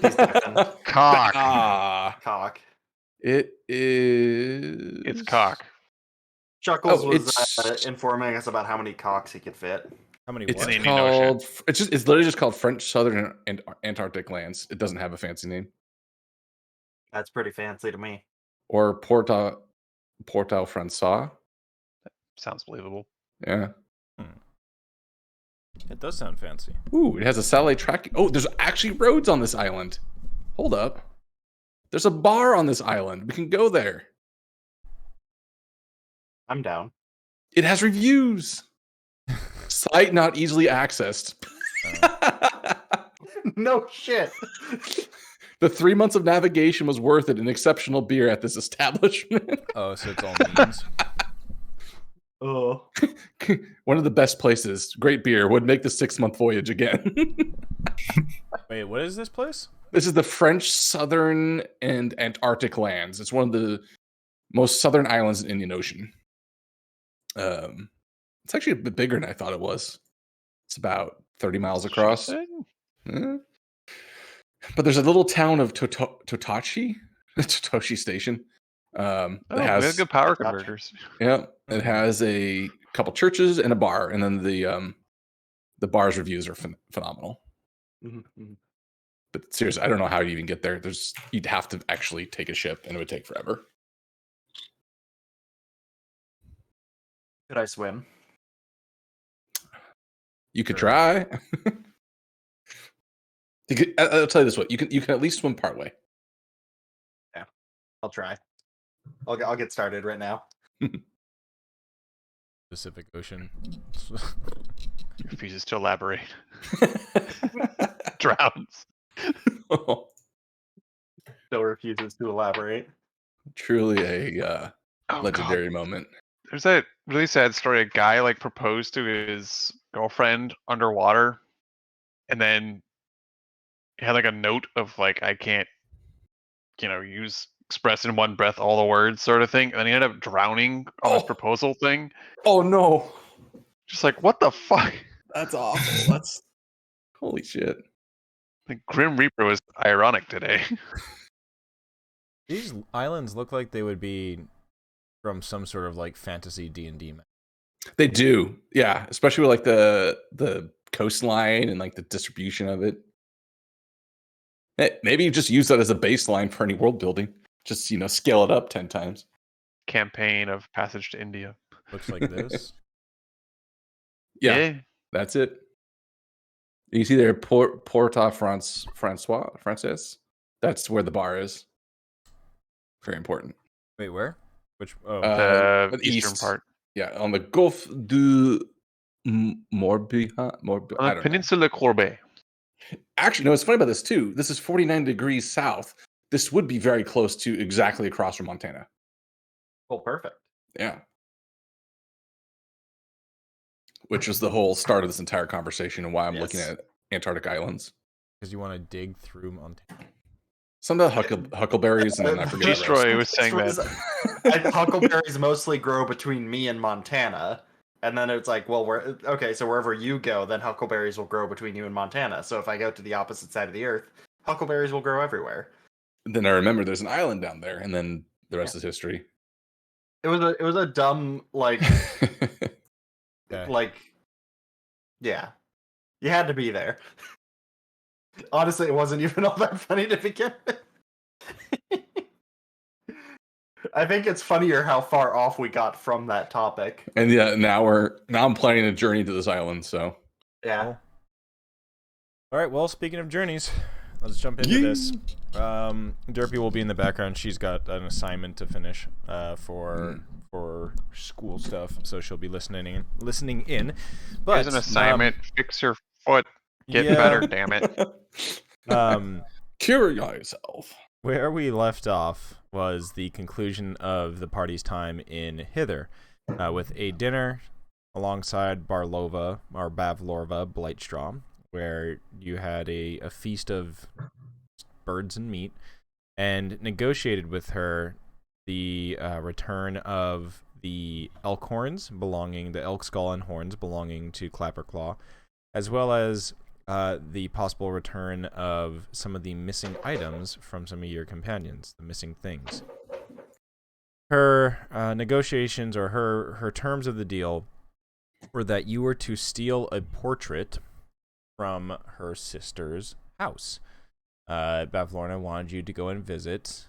He's ducking. Cock. Cock. It is. It's cock. Chuckles was it's informing us about how many cocks he could fit. How many? it's What? Indian Ocean. called. It's literally just called French Southern and Antarctic Lands. It doesn't have a fancy name. That's pretty fancy to me. Or Portal Francois. Sounds believable. Yeah. It does sound fancy. Ooh, it has a satellite tracking. Oh, there's actually roads on this island. Hold up. There's a bar on this island. We can go there. I'm down. It has reviews. Site not easily accessed. No shit. The 3 months of navigation was worth it. An exceptional beer at this establishment. Oh, so it's all memes. Oh. One of the best places. Great beer. Would make the 6-month voyage again. Wait, what is this place? This is the French Southern and Antarctic lands. It's one of the most southern islands in the Indian Ocean. It's actually a bit bigger than I thought it was. It's about 30 miles across. Yeah. But there's a little town of Totochi Station. We have good power converters. Yeah, it has a couple churches and a bar, and then the bar's reviews are phenomenal. Mm-hmm. But seriously, I don't know how you even get there. You'd have to actually take a ship, and it would take forever. Could I swim? You could try. I'll tell you this way: you can at least swim partway. Yeah, I'll try. I'll get started right now. Pacific Ocean. He refuses to elaborate. Drowns. Still refuses to elaborate. Truly a legendary moment. There's that really sad story. A guy like proposed to his girlfriend underwater, and then he had like a note of like, I can't, express in one breath all the words sort of thing. And then he ended up drowning on his proposal thing. Oh no. Just like, what the fuck? That's awful. That's holy shit. The Grim Reaper was ironic today. These islands look like they would be from some sort of like fantasy D&D map. They do. Yeah, especially with like the coastline and like the distribution of it. Hey, maybe you just use that as a baseline for any world building. Just, scale it up 10 times. Campaign of Passage to India. Looks like this. Yeah, that's it. You see there, Porta Francois. That's where the bar is. Very important. Wait, where? Which? Oh, the eastern part. Yeah, on the Gulf du Morbihan. On the Peninsula Courbet. Actually, no, it's funny about this too. This is 49 degrees south. This would be very close to exactly across from Montana. Oh, perfect. Yeah. Which was the whole start of this entire conversation and why I'm looking at Antarctic islands. Because you want to dig through Montana. Some of the huckleberries, and then I forget. G-Stroy was saying that. Huckleberries mostly grow between me and Montana. And then it's like, well, so wherever you go, then huckleberries will grow between you and Montana. So if I go to the opposite side of the earth, huckleberries will grow everywhere. Then I remember there's an island down there, and then the rest is history. It was a dumb yeah, you had to be there. Honestly, it wasn't even all that funny to begin with. I think it's funnier how far off we got from that topic. And yeah, now I'm planning a journey to this island. So yeah. All right. Well, speaking of journeys, let's jump into this. Derpy will be in the background. She's got an assignment to finish for school stuff, so she'll be listening in. But here's an assignment: fix your foot. Get better, damn it. Cure yourself. Where we left off was the conclusion of the party's time in Thither, with a dinner alongside Bavlorva Blightstraw, where you had a feast of birds and meat, and negotiated with her the return of the elk skull and horns belonging to Clapperclaw, as well as the possible return of some of the missing items from some of your companions, the missing things. Her negotiations, or her terms of the deal, were that you were to steal a portrait from her sister's house. Bavlorna wanted you to go and visit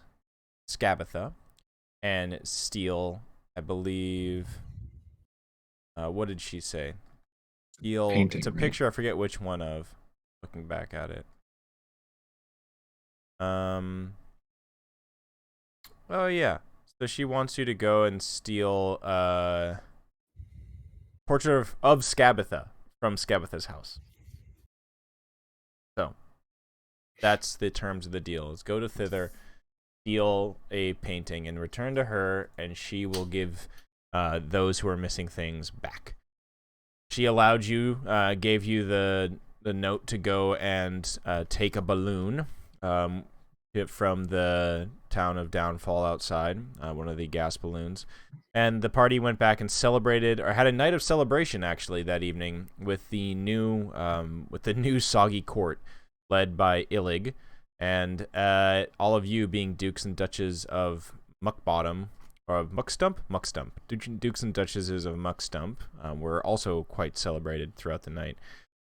Skabatha and steal, I believe, what did she say? Steal, Painting, it's a right? picture, I forget which one of, looking back at it. Oh yeah, so she wants you to go and steal portrait of Skabatha from Skabatha's house. So that's the terms of the deal. Is go to Thither, steal a painting, and return to her, and she will give those who are missing things back. She allowed you, gave you the note to go and take a balloon from the town of Downfall outside, one of the gas balloons. And the party went back and celebrated, or had a night of celebration actually that evening with the new Soggy Court, led by Illig, and all of you being dukes and duchesses of Muckbottom, or of Muckstump, dukes and duchesses of Muckstump, were also quite celebrated throughout the night.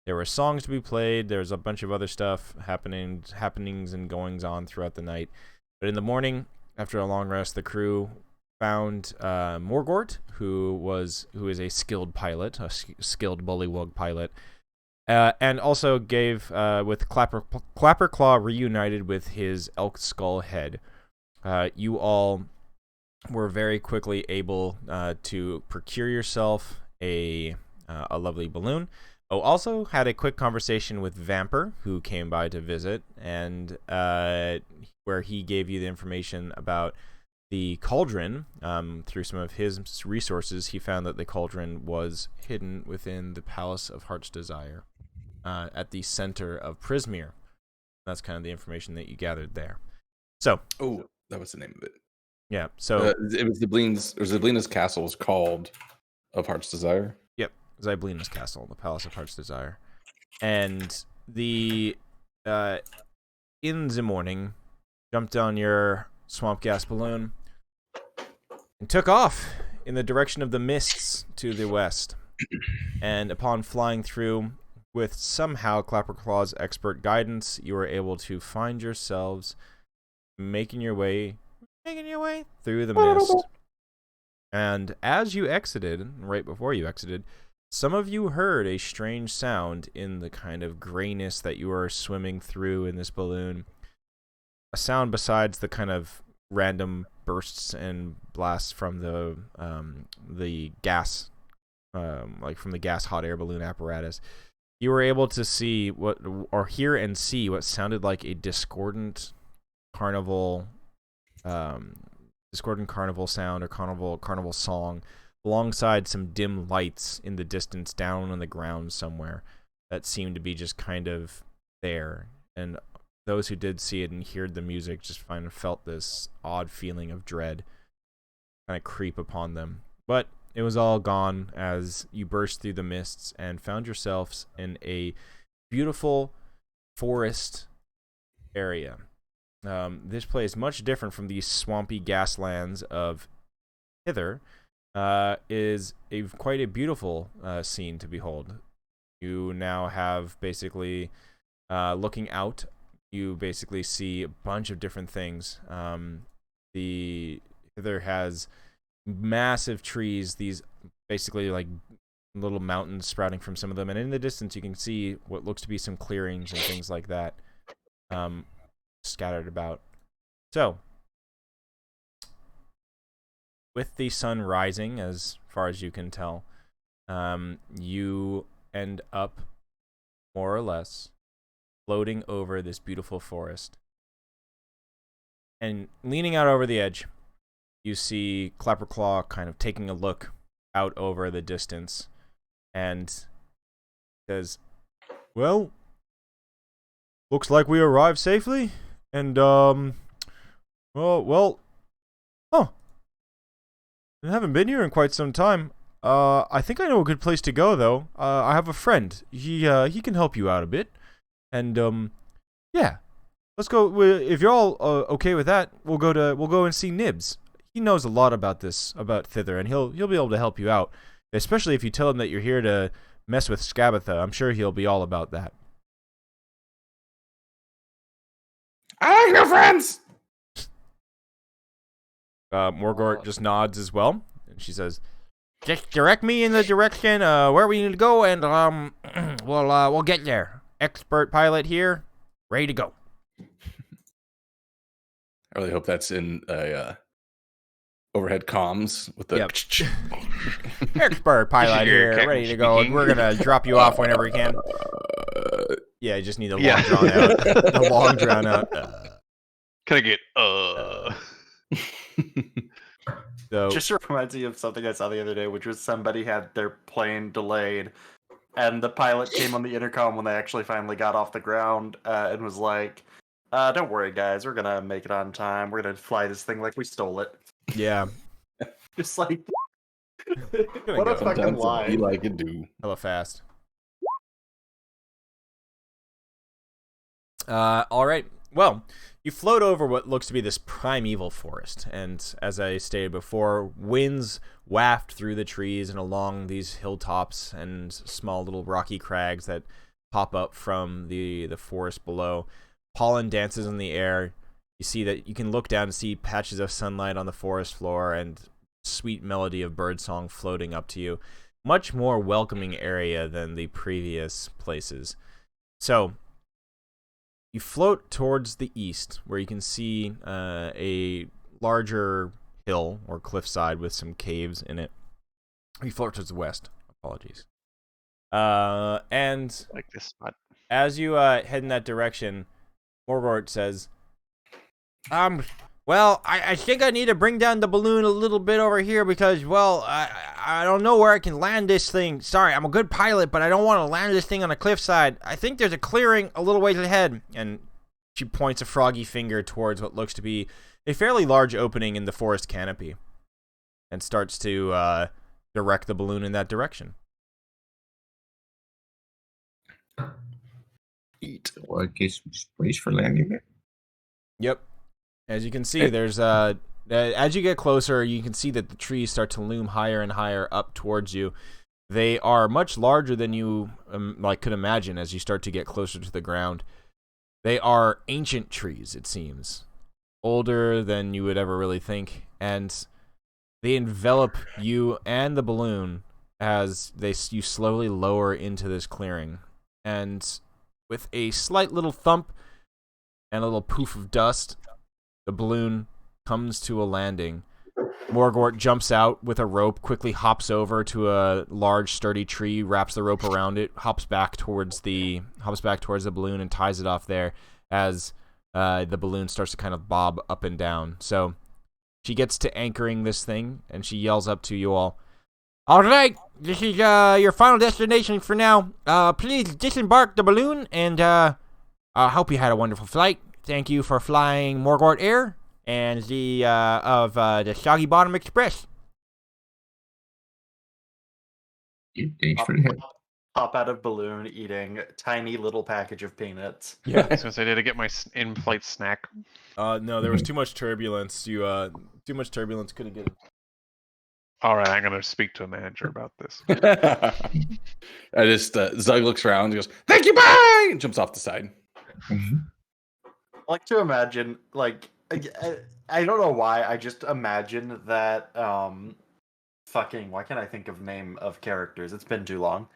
There were songs to be played. There was a bunch of other stuff happenings and goings on throughout the night. But in the morning, after a long rest, the crew found Morgort, who is a skilled pilot, a skilled bullywug pilot, and also gave with Clapperclaw reunited with his elk skull head. You all were very quickly able to procure yourself a lovely balloon. Oh, also had a quick conversation with Vamper, who came by to visit, and where he gave you the information about the cauldron. Through some of his resources, he found that the cauldron was hidden within the Palace of Heart's Desire, at the center of Prismere. That's kind of the information that you gathered there. So, Oh, that was the name of it. Yeah, so it was Ziblina's castle was called of Heart's Desire. Yep, Ziblina's castle, the Palace of Heart's Desire, and the in the morning, jumped on your swamp gas balloon and took off in the direction of the mists to the west. And upon flying through, with somehow Clapperclaw's expert guidance, you were able to find yourselves making your way through the mist. And as you exited, right before you exited, some of you heard a strange sound in the kind of grayness that you were swimming through in this balloon. A sound besides the kind of random bursts and blasts from the gas, like from the gas hot air balloon apparatus. You were able to see hear and see what sounded like a discordant carnival sound or carnival song, alongside some dim lights in the distance down on the ground somewhere that seemed to be just kind of there. And those who did see it and heard the music just felt this odd feeling of dread kind of creep upon them. But it was all gone as you burst through the mists and found yourselves in a beautiful forest area. This place, much different from these swampy gaslands of Thither, is quite a beautiful scene to behold. You now have basically, looking out, you basically see a bunch of different things. The Thither has massive trees, these basically like little mountains sprouting from some of them, and in the distance you can see what looks to be some clearings and things like that scattered about. So, with the sun rising, as far as you can tell, you end up more or less floating over this beautiful forest. And leaning out over the edge, you see Clapperclaw kind of taking a look out over the distance and says, "Well, looks like we arrived safely, and I haven't been here in quite some time. I think I know a good place to go, though. I have a friend. He can help you out a bit. And yeah, let's go. If you're all okay with that, we'll go and see Nibs. He knows a lot about Thither, and he'll be able to help you out, especially if you tell him that you're here to mess with Scabatha. I'm sure he'll be all about that. I like your friends. Morgort just nods as well, and she says, "Just direct me in the direction where we need to go, and we'll get there. Expert pilot here, ready to go." I really hope that's in overhead comms with the. Yep. Expert pilot your here, captain ready to go. speaking. We're gonna drop you off whenever we can. Yeah, you just need the long drawn out. Can I get So Just reminds me of something I saw the other day, which was somebody had their plane delayed, and the pilot came on the intercom when they actually finally got off the ground and was like, "Don't worry, guys, we're gonna make it on time. We're gonna fly this thing like we stole it." yeah, Just like, Gonna what go. a fucking Sometimes it'll be line! like it do. hella fast. All right. Well, you float over what looks to be this primeval forest, and as I stated before, winds waft through the trees and along these hilltops and small little rocky crags that pop up from the forest below. Pollen dances in the air. You see that you can look down and see patches of sunlight on the forest floor and sweet melody of birdsong floating up to you. Much more welcoming area than the previous places. So you float towards the east, where you can see a larger hill or cliffside with some caves in it. You float towards the west. Apologies. And like this spot? as you head in that direction, Morgort says, well, I think I need to bring down the balloon a little bit over here because, well, I don't know where I can land this thing. Sorry, I'm a good pilot, but I don't want to land this thing on a cliffside. I think there's a clearing a little ways ahead. And she points a froggy finger towards what looks to be a fairly large opening in the forest canopy and starts to direct the balloon in that direction. Well, I guess we just brace for landing there. Yep. As you can see, there's as you get closer, you can see that the trees start to loom higher and higher up towards you. They are much larger than you could imagine as you start to get closer to the ground. They are ancient trees, it seems, older than you would ever really think, and they envelop you and the balloon as you slowly lower into this clearing. And with a slight little thump and a little poof of dust, the balloon comes to a landing. Morgort jumps out with a rope, quickly hops over to a large, sturdy tree, wraps the rope around it, hops back towards the balloon, and ties it off there as the balloon starts to kind of bob up and down. So she gets to anchoring this thing, and she yells up to you all, "All right, this is your final destination for now. Please disembark the balloon, and I hope you had a wonderful flight. Thank you for flying Morgort Air and the Soggy Bottom Express." Thanks for the help. Pop out of balloon, eating tiny little package of peanuts. Yeah. I was gonna say, did I get my in-flight snack? No, there was too much turbulence. Too much turbulence, couldn't get it. All right, I'm gonna speak to a manager about this. I just Zug looks around and goes, "Thank you, bye!" and jumps off the side. I like to imagine, like, I don't know why, I just imagine that, why can't I think of name of characters? It's been too long.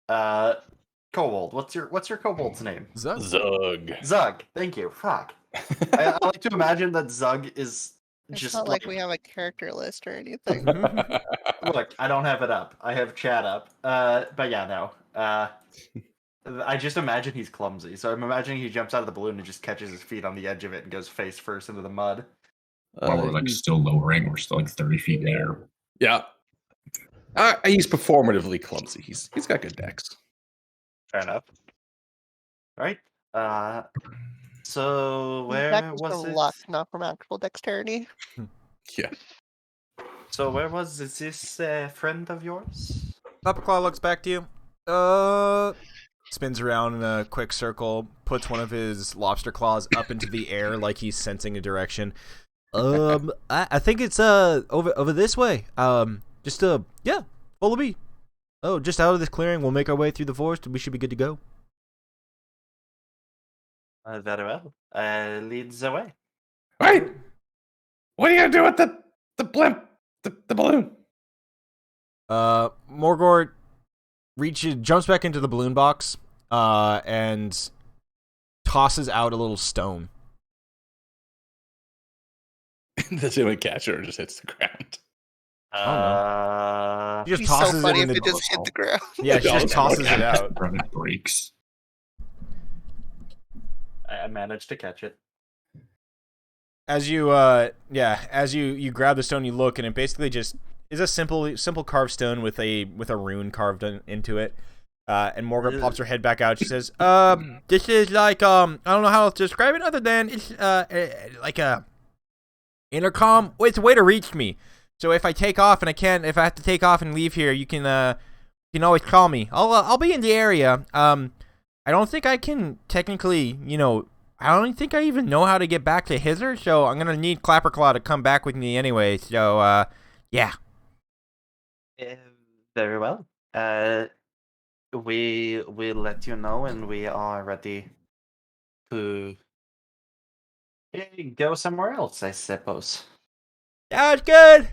Kobold. What's your kobold's name? Zug. Zug. Thank you. Fuck. I like to imagine that Zug is It's just not like we have a character list or anything. Look, I don't have it up. I have chat up. But yeah, no. I just imagine he's clumsy. So I'm imagining he jumps out of the balloon and just catches his feet on the edge of it and goes face first into the mud. While we're like still lowering, we're still like 30 feet in the air. Yeah. He's performatively clumsy. He's got good decks. Fair enough. All right. So where That was was from it? luck, not from actual dexterity. Yeah. So where was this friend of yours? Claw looks back to you. spins around in a quick circle, puts one of his lobster claws up into the air like he's sensing a direction. I think it's over this way. Just yeah, follow me. Oh, just out of this clearing, we'll make our way through the forest, and we should be good to go. Very well. Leads the way. Wait! What are you gonna do with the blimp? The balloon? Morgort jumps back into the balloon box, and tosses out a little stone. Does anyone catch it or just hits the ground? He just It'd be tosses so funny it in if the. it just hit the ground. Yeah, she just tosses it out. It breaks. I managed to catch it. As you you grab the stone, you look, and it basically just is a simple carved stone with a rune carved into it. And Morgan pops her head back out. She says, this is like I don't know how else to describe it other than it's like a intercom. It's a way to reach me. So if I take off and if I have to take off and leave here, you can always call me. I'll be in the area. I don't think I can technically, I don't think I even know how to get back to Thither, so I'm gonna need Clapperclaw to come back with me anyway. So yeah. Very well. We will let you know, and we are ready to go somewhere else, I suppose. Sounds good.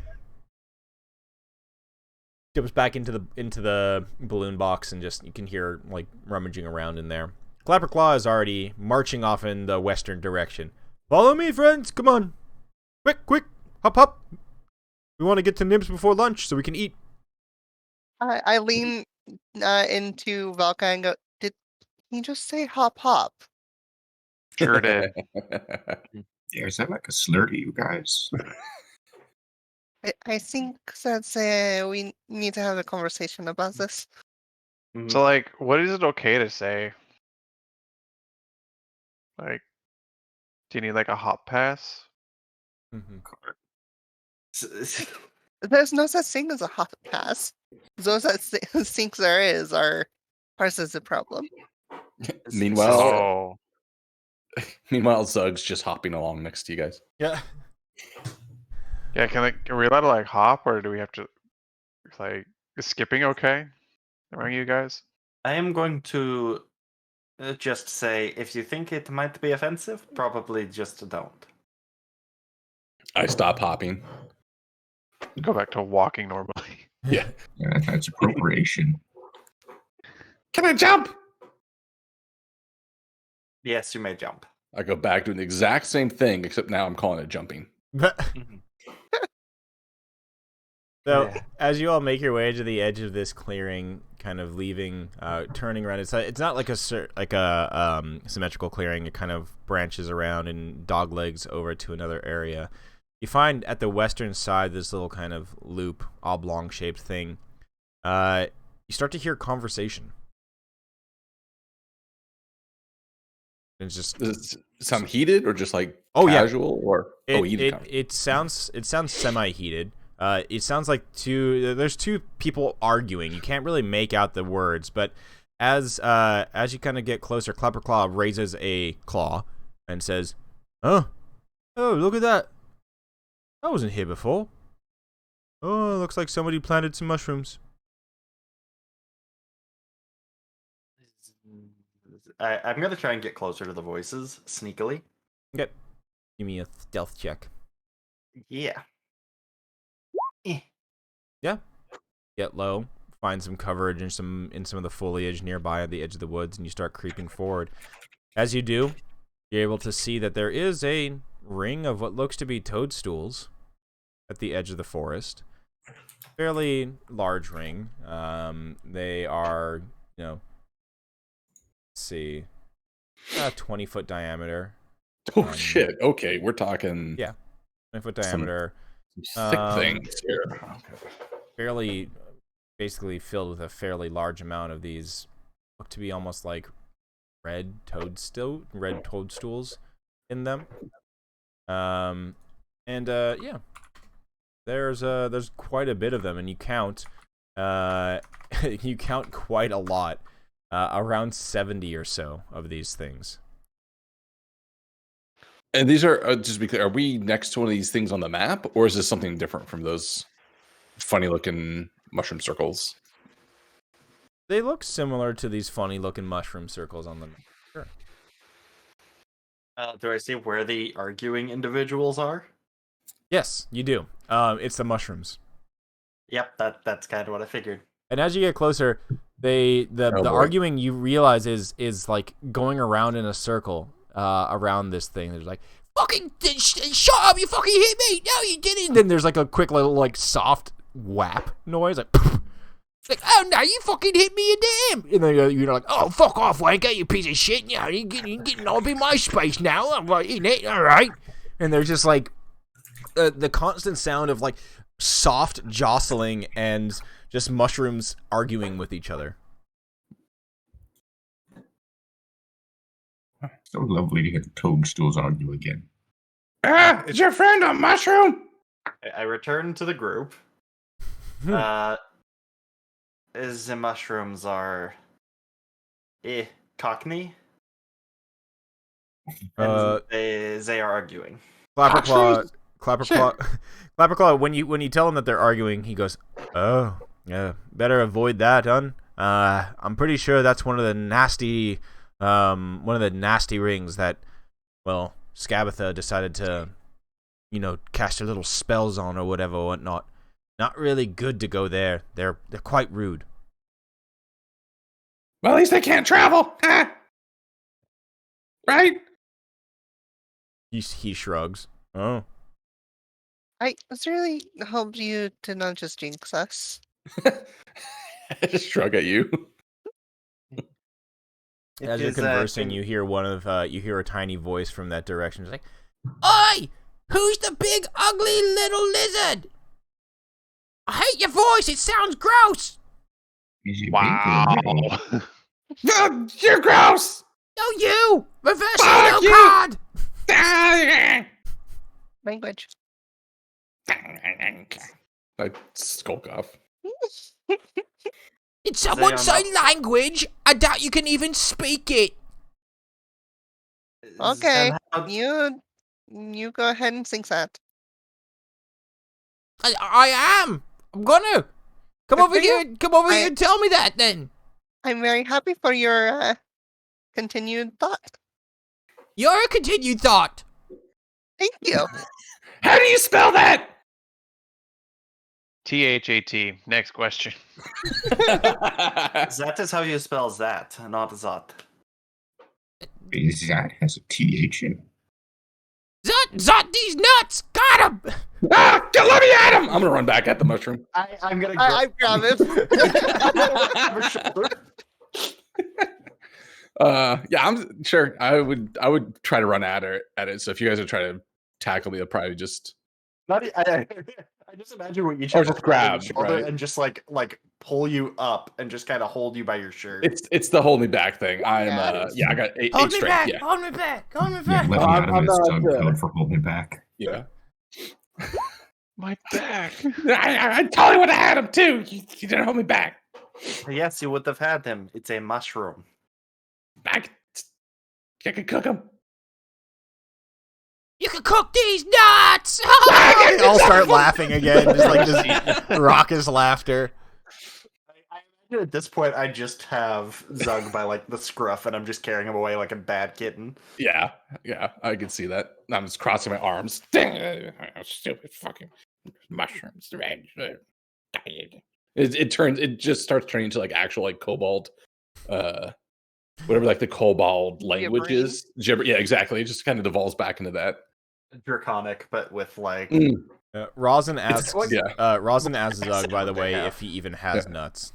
Jumps back into the balloon box, and just you can hear like rummaging around in there. Clapperclaw is already marching off in the western direction. Follow me, friends. Come on, quick, hop. We want to get to Nibs before lunch so we can eat. I lean into Valka and go, did he just say hop? Sure did. Yeah, is that like a slur to you guys? I think that's we need to have a conversation about this. So, like, what is it okay to say? Like, do you need like a hop pass? There's no such thing as a hop pass. Those that think there is are parts of the problem. Meanwhile, Oh, Zug's just hopping along next to you guys. Yeah. yeah. Are we allowed to like hop, or do we have to like? Is skipping okay among you guys? I am going to just say, if you think it might be offensive, probably just don't. I stop hopping. Go back to walking normally. Yeah. Yeah, that's appropriation. Can I jump? Yes, you may jump. I go back doing the exact same thing, except now I'm calling it jumping. So, Yeah. as you all make your way to the edge of this clearing, kind of leaving, turning around, it's not like a symmetrical clearing. It kind of branches around and doglegs over to another area. You find at the western side this little kind of loop, oblong-shaped thing. You start to hear conversation. It's just Does it sound heated or just like yeah. casual or heated? It sounds semi-heated. It sounds like there's two people arguing. You can't really make out the words, but as you kind of get closer, Clapperclaw raises a claw and says, "Oh, look at that! I wasn't here before. Oh, looks like somebody planted some mushrooms." I'm gonna try and get closer to the voices sneakily. Okay, give me a stealth check. Yeah. Yeah. Get low, find some coverage in some of the foliage nearby at the edge of the woods, and you start creeping forward. As you do, you're able to see that there is a ring of what looks to be toadstools at the edge of the forest. Fairly large ring. They are, let's see, 20-foot diameter. Oh shit! Okay, we're talking. Yeah, 20-foot diameter. Thick things here. Fairly, basically filled with a fairly large amount of these. Look to be almost like red toadstools in them. Yeah, there's quite a bit of them, and you count quite a lot. around 70 or so of these things. And these are, just to be clear, are we next to one of these things on the map, or is this something different from those funny looking mushroom circles? They look similar to these funny looking mushroom circles on the map. Sure. Do I see where the arguing individuals are? Yes, you do. It's the mushrooms. Yep, that's kind of what I figured. And as you get closer, the boy. arguing you realize is like going around in a circle around this thing. There's like, fucking shut up! You fucking hit me! No, you didn't. And then there's like a quick little like soft whap noise, like. It's like, oh no, you fucking hit me, you damn! And then you're like, oh, fuck off, wanker, you piece of shit! You know, you're getting all up in my space now. I'm like, in it, all right. And there's just like the constant sound of like soft jostling and just mushrooms arguing with each other. So lovely to hear the toadstools argue again. Ah, it's your friend a mushroom? I return to the group. Is the mushrooms are Cockney? And they are arguing. Clapperclaw, when you tell him that they're arguing, he goes, oh, yeah, better avoid that, hun. I'm pretty sure that's one of the nasty rings that, well, Scabatha decided to, cast her little spells on or whatever or whatnot. Not really good to go there. They're quite rude. Well, at least they can't travel. Right? He shrugs. Oh. I sincerely hope you did not just jinx us. I just shrug at you. As you're conversing, you hear you hear a tiny voice from that direction. It's like, "Oi! Who's the big, ugly little lizard? I hate your voice. It sounds gross." Wow. No, you're gross. No, you reverse Fuck no you! card. Language. I skulk off. Did someone say language? I doubt you can even speak it. Okay, you go ahead and sing that. I am. I'm gonna come Good over for here. you. Come over here and tell me that then. I'm very happy for your continued thought. You're a continued thought. Thank you. How do you spell that? THAT. Next question. That is how you spell that, not Zot. That has a TH in it. Zot these nuts. Got him. Ah, let me at him! I'm gonna run back at the mushroom. I'm gonna I grab it. Yeah, I'm sure. I would try to run at it. So if you guys are trying to tackle me, I'll probably just I just imagine what you Or just grab, shoulder right? and just like pull you up and just kind of hold you by your shirt. it's the hold me back thing. I'm Yeah. I got eight Hold me strength. back. Yeah. Hold me back. Hold me Yeah, back. let me out of I'm this not, Doug code for hold me back. Yeah. My back. I totally would have had him too. You didn't hold me back. Yes, you would have had him. It's a mushroom. I could cook him. You can cook these nuts. They all start laughing again, just raucous laughter. I imagine at this point I just have Zug by like the scruff and I'm just carrying him away like a bad kitten. Yeah, I can see that. I'm just crossing my arms. Dang it, stupid fucking mushrooms. It just starts turning into like actual like kobold, whatever like the kobold language Gibbering. is. Gibber, yeah, exactly. It just kind of devolves back into that. Draconic, but with like Rosin asks, yeah. Rosin asks Zug, by the way, if he even has nuts.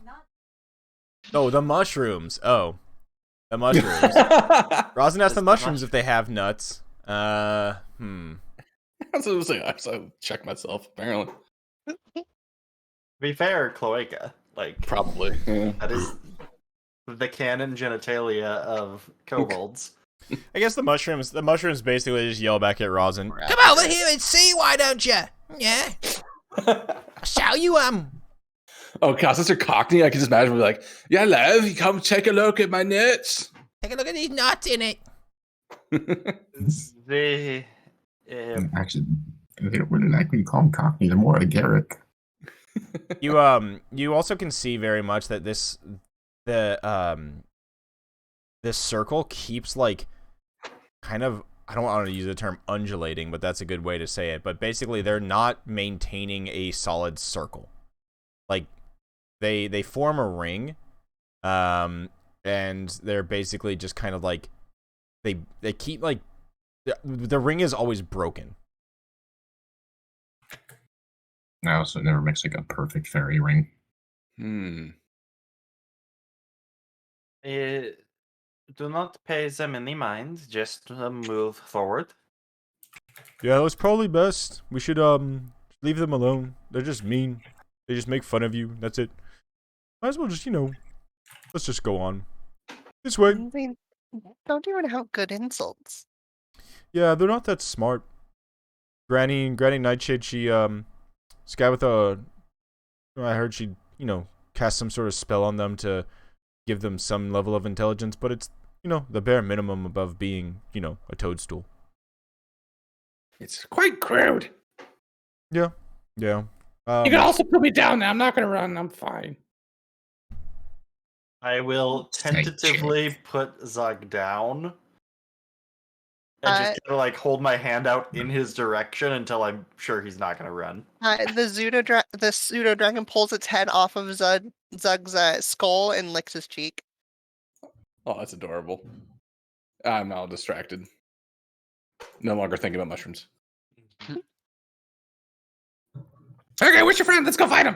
Oh, the mushrooms. Oh, the mushrooms. Rosin asks the mushrooms if they have nuts. I was like, I check myself. Apparently, to be fair, cloaca. Like probably. Yeah. that is the canon genitalia of kobolds. I guess the mushrooms basically just yell back at Rosin. Right. Come over here and see, why don't you? Yeah. I'll show you. Oh gosh, since they're Cockney, I can just imagine me like, yeah, love, you come take a look at my nuts. Take a look at these nuts in it. They, Actually, they don't really like when you call them Cockney. They're more like Garrick. You also can see very much that this circle keeps like kind of, I don't want to use the term undulating, but that's a good way to say it. But basically, they're not maintaining a solid circle. Like they form a ring, and they're basically just kind of like they keep like the ring is always broken. No, so it never makes like a perfect fairy ring. Do not pay them any mind. Just move forward. Yeah, that's probably best. We should leave them alone. They're just mean. They just make fun of you. That's it. Might as well just, let's just go on. This way. They don't even have good insults. Yeah, they're not that smart. Granny Nightshade, this guy with I heard she, cast some sort of spell on them to give them some level of intelligence, but it's, the bare minimum above being, a toadstool. It's quite crude. Yeah. You can also put me down now. I'm not gonna run. I'm fine. I will tentatively put Zug down. And just kind of like hold my hand out in his direction until I'm sure he's not going to run. The pseudo dragon pulls its head off of Zug's skull and licks his cheek. Oh, that's adorable. I'm now distracted. No longer thinking about mushrooms. Okay, where's your friend? Let's go find him.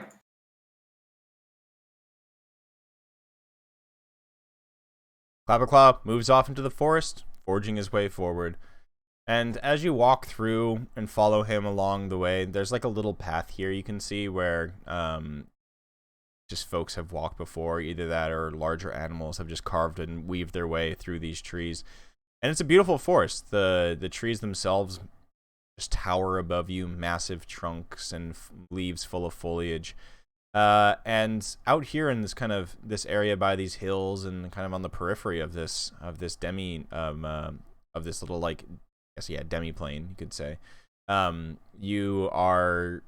Clapperclaw moves off into the forest, forging his way forward. And as you walk through and follow him along the way, there's like a little path here you can see where just folks have walked before. Either that or larger animals have just carved and weaved their way through these trees. And it's a beautiful forest. The trees themselves just tower above you, massive trunks and leaves full of foliage. And out here in this area by these hills and kind of on the periphery of this little demi-plane, you could say, you are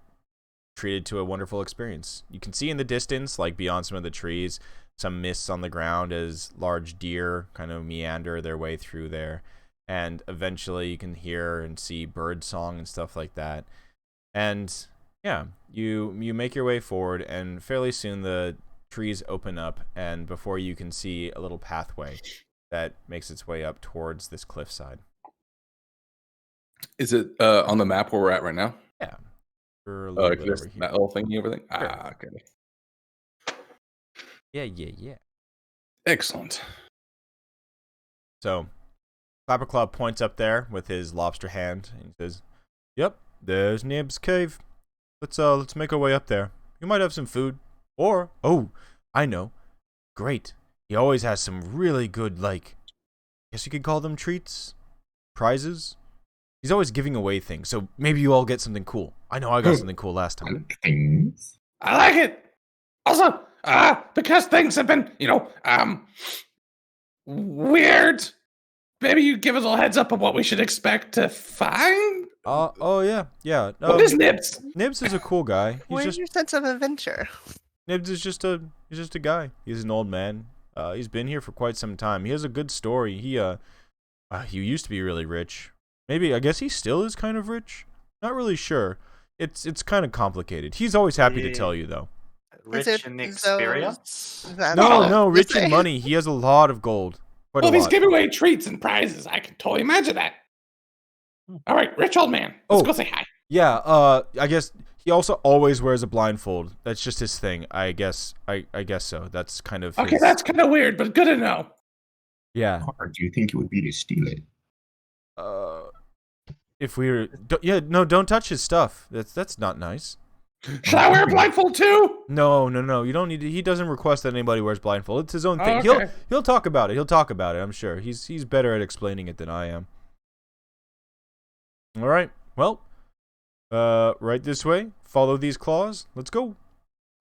treated to a wonderful experience. You can see in the distance, like beyond some of the trees, some mists on the ground as large deer kind of meander their way through there. And eventually you can hear and see bird song and stuff like that. And yeah, you make your way forward, and fairly soon the trees open up, and before you can see a little pathway that makes its way up towards this cliffside. Is it on the map where we're at right now? Yeah. For a little bit over here. That little thingy over there? Sure. Ah, okay. Yeah. Excellent. So, Clapperclaw points up there with his lobster hand and says, "Yep, there's Nib's cave. Let's make our way up there. You might have some food. Or, I know. Great. He always has some really good, I guess you could call them treats? Prizes? He's always giving away things, so maybe you all get something cool. I know I got something cool last time." Things. I like it. Also, because things have been, weird. Maybe you give us a little heads up of what we should expect to find. Yeah. What is Nibs? Nibs is a cool guy. Where's your sense of adventure? Nibs is just a guy. He's an old man. He's been here for quite some time. He has a good story. He used to be really rich. Maybe, I guess he still is kind of rich. Not really sure. It's kind of complicated. He's always happy to tell you, though. Rich in experience? No, rich in money. He has a lot of gold. Well, if he's giving away treats and prizes, I can totally imagine that. All right, rich old man. Let's go say hi. Yeah, I guess he also always wears a blindfold. That's just his thing. I guess so. That's kind of okay. That's kind of weird, but good to know. Yeah. Or do you think it would be to steal it? If we were, don't touch his stuff. That's not nice. Should I wear a blindfold too? No. You don't need to. He doesn't request that anybody wears blindfold. It's his own thing. Okay. He'll talk about it. I'm sure. He's better at explaining it than I am. All right. Well, right this way. Follow these claws. Let's go.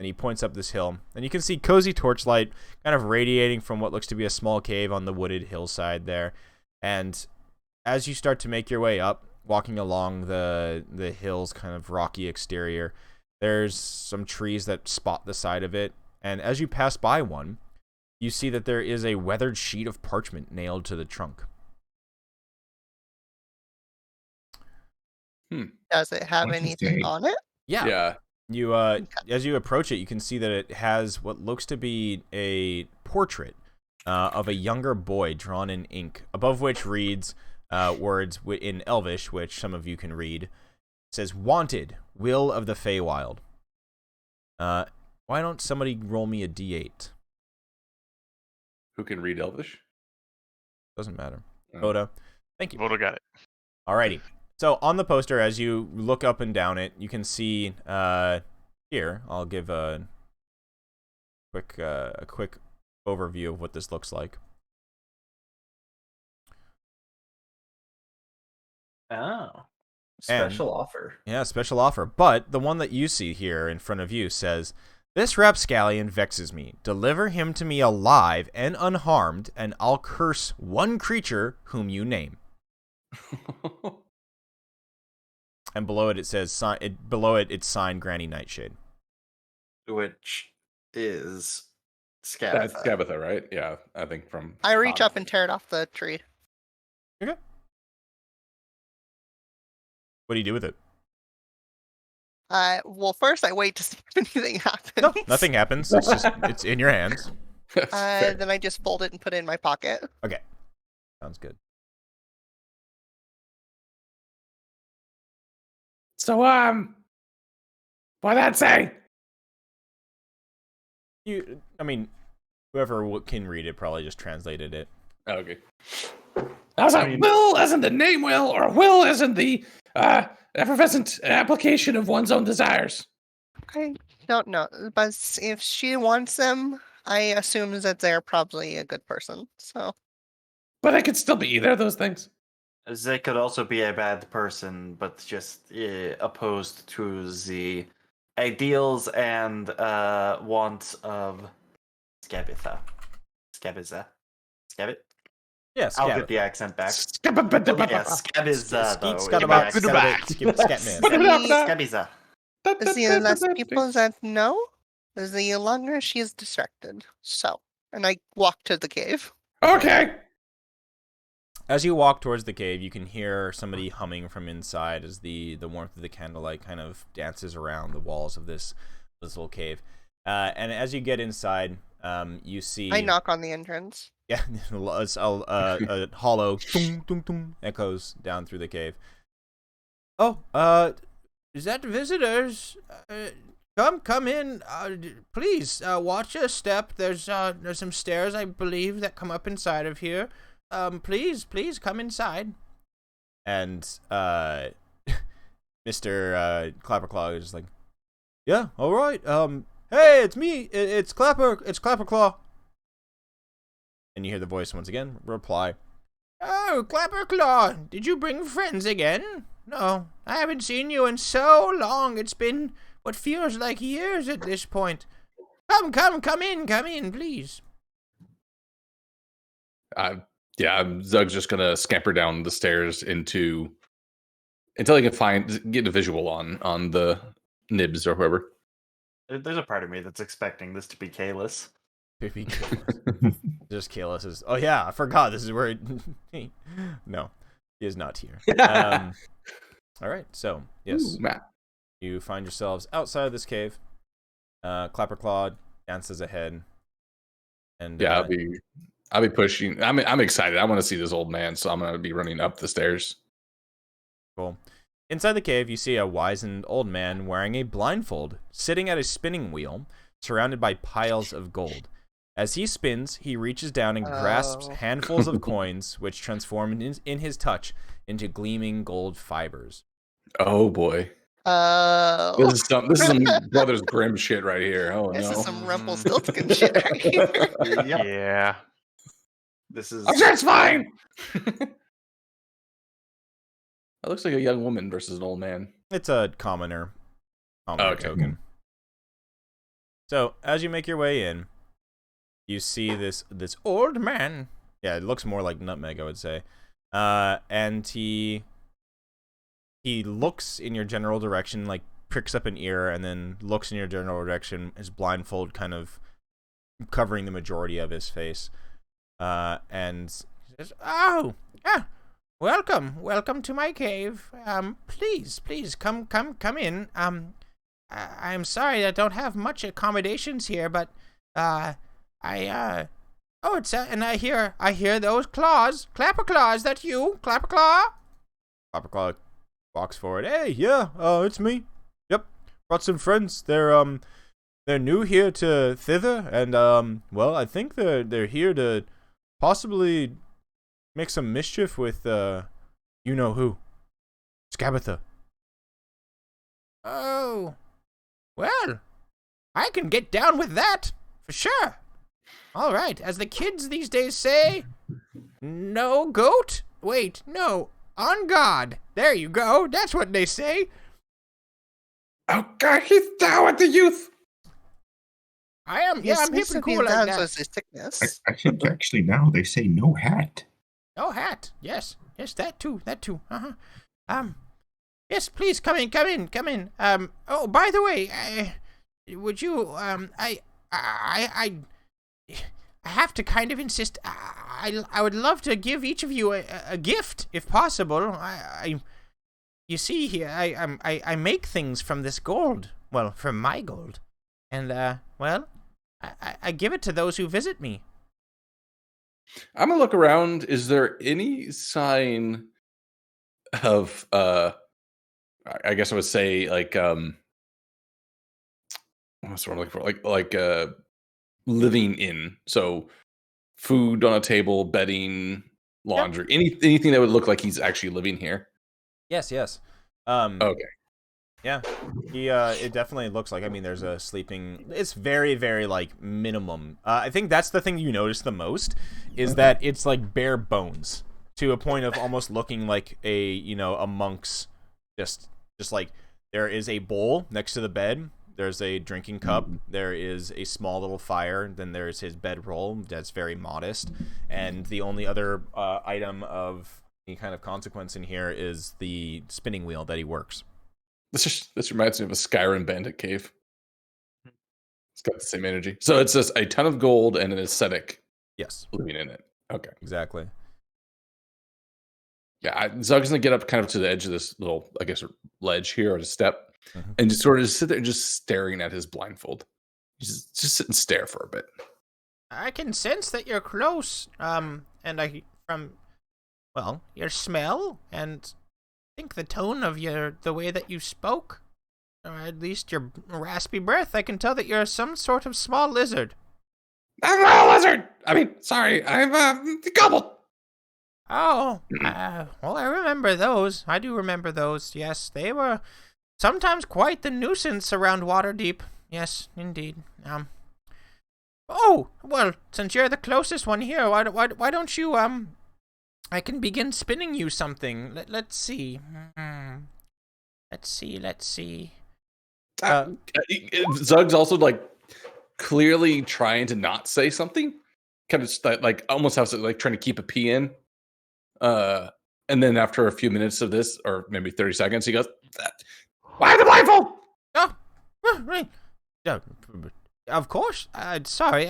and he points up this hill. And you can see cozy torchlight kind of radiating from what looks to be a small cave on the wooded hillside there. And as you start to make your way up, walking along the hill's kind of rocky exterior, there's some trees that spot the side of it. And as you pass by one, you see that there is a weathered sheet of parchment nailed to the trunk. Does it have What's it anything say? on it? Yeah. Yeah. You as you approach it, you can see that it has what looks to be a portrait of a younger boy drawn in ink, above which reads words in Elvish, which some of you can read. It says, "Wanted, Will of the Feywild." Why don't somebody roll me a d8? Who can read Elvish? Doesn't matter. Oh. Voda. Thank you. Voda got it. Alrighty. So on the poster, as you look up and down it, you can see here. I'll give a quick overview of what this looks like. Oh. Special offer. Yeah, special offer. But the one that you see here in front of you says, "This rapscallion vexes me. Deliver him to me alive and unharmed, and I'll curse one creature whom you name." And below it, it says, it's signed Granny Nightshade. Which is That's Scabatha. Tabitha, right? Yeah, I think from. I reach up and tear it off the tree. Okay. What do you do with it? Well, first I wait to see if anything happens. No, nothing happens. It's just it's in your hands. Fair. Then I just fold it and put it in my pocket. Okay, sounds good. So, what'd that say? Whoever can read it probably just translated it. Okay. I was like, will as in the name will, or will as in the effervescent application of one's own desires. I don't know, but if she wants them, I assume that they're probably a good person. So, But it could still be either of those things. They could also be a bad person, but just opposed to the ideals and wants of Scabatha. Scabiza. Scabbit? Yeah, I'll Scab. get the accent back. Scabba- Yeah, Scabiza, though. Scatman. Scabiza. the less people that know, the longer she is distracted. So, and I walk to the cave. Okay. As you walk towards the cave, you can hear somebody humming from inside as the warmth of the candlelight kind of dances around the walls of this little cave. And as you get inside, you see... I knock on the entrance. Yeah, a hollow tung, tung, tung, echoes down through the cave. "Oh, is that the visitors? Come in. Please, watch your step. There's some stairs, I believe, that come up inside of here. Please come inside." And Mr. Clapperclaw is like, "Yeah, all right. Hey, it's me. It's Clapperclaw." And you hear the voice once again reply, "Oh, Clapperclaw, did you bring friends again? No, I haven't seen you in so long. It's been what feels like years at this point. Come in, please." Zug's just gonna scamper down the stairs until he can get a visual on the nibs or whoever. There's a part of me that's expecting this to be Kalis. Maybe just Kalis is. Oh yeah, I forgot. This is where. No, he is not here. All right, so yes, Ooh, Matt. you find yourselves outside of this cave. Clapperclaw dances ahead, and Yeah, I'll be pushing. I'm excited. I want to see this old man, so I'm gonna be running up the stairs. Cool. Inside the cave, you see a wizened old man wearing a blindfold, sitting at a spinning wheel, surrounded by piles of gold. As he spins, he reaches down and grasps handfuls of coins, which transform in his touch into gleaming gold fibers. Oh boy. Oh. This is some Brothers Grimm shit right here. Oh This no. is some Rumpelstiltskin shit right here. Yep. Yeah. This is. I'm sure it's fine. That looks like a young woman versus an old man. It's a commoner Okay. token. So as you make your way in, you see this old man. Yeah, it looks more like Nutmeg, I would say. And he looks in your general direction, like pricks up an ear, and then looks in your general direction, his blindfold kind of covering the majority of his face. And he says, "Oh, welcome to my cave. Please, come in. I'm sorry I don't have much accommodations here, but, and I hear those claws. Clapperclaw, is that you? Clapperclaw?" Clapperclaw walks forward. "Hey, yeah, it's me. Yep, brought some friends. They're new here to Thither, and well, I think they're here to possibly make some mischief with you know who, Scabatha." "Oh, well, I can get down with that for sure. All right, as the kids these days say, no goat. Wait, no, on God. There you go. That's what they say." Oh God, he's down with the youth. I am. Yeah, I'm hip and cool like down that. so it's a sickness. I think actually now they say no hat. Oh, hat. Yes, that too. Yes, please come in. Oh, by the way, would you? I have to kind of insist. I would love to give each of you a gift, if possible. You see here, I make things from this gold. Well, from my gold, and well, I give it to those who visit me. I'm gonna look around. Is there any sign of I guess I would say like what's the word I'm looking for? Like living in. So food on a table, bedding, laundry, anything that would look like he's actually living here. Yes. Okay. Yeah, it definitely looks like. I mean, there's a sleeping. It's very, very like minimum. I think that's the thing you notice the most is that it's like bare bones to a point of almost looking like a monk's. Just like there is a bowl next to the bed. There's a drinking cup. There is a small little fire. Then there's his bedroll that's very modest, and the only other item of any kind of consequence in here is the spinning wheel that he works. This reminds me of a Skyrim bandit cave. It's got the same energy. So it's just a ton of gold and an ascetic Yes, living in it. Okay. exactly. Yeah, Zug's gonna get up kind of to the edge of this little, I guess, ledge here or a step, and just sort of sit there just staring at his blindfold. Just sit and stare for a bit. I can sense that you're close, and your smell, and I think the tone of the way that you spoke, or at least your raspy breath, I can tell that you're some sort of small lizard. I'm not a lizard! I mean, sorry, I'm a gobble! Oh, well, I remember those. I do remember those, yes. They were sometimes quite the nuisance around Waterdeep. Yes, indeed. Oh, well, since you're the closest one here, why don't you, I can begin spinning you something. Let's see. Let's see. Zug's also, like, clearly trying to not say something. Kind of, like, almost has to, like, trying to keep a pee in. And then after a few minutes of this, or maybe 30 seconds, he goes, "Why the blindfold?" Oh, right. Of course. Sorry.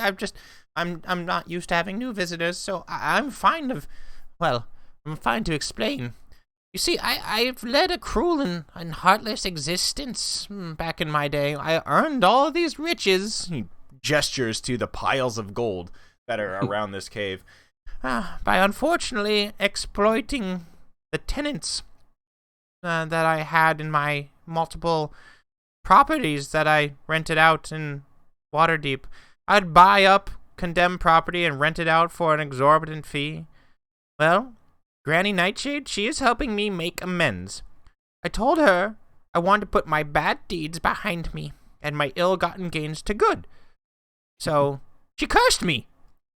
I'm not used to having new visitors, so I'm fine to explain. You see, I've led a cruel and heartless existence back in my day. I earned all of these riches. He gestures to the piles of gold that are around this cave. By unfortunately exploiting the tenants that I had in my multiple properties that I rented out in Waterdeep. I'd buy up condemned property and rent it out for an exorbitant fee. Well, Granny Nightshade, she is helping me make amends. I told her I wanted to put my bad deeds behind me and my ill-gotten gains to good. So she cursed me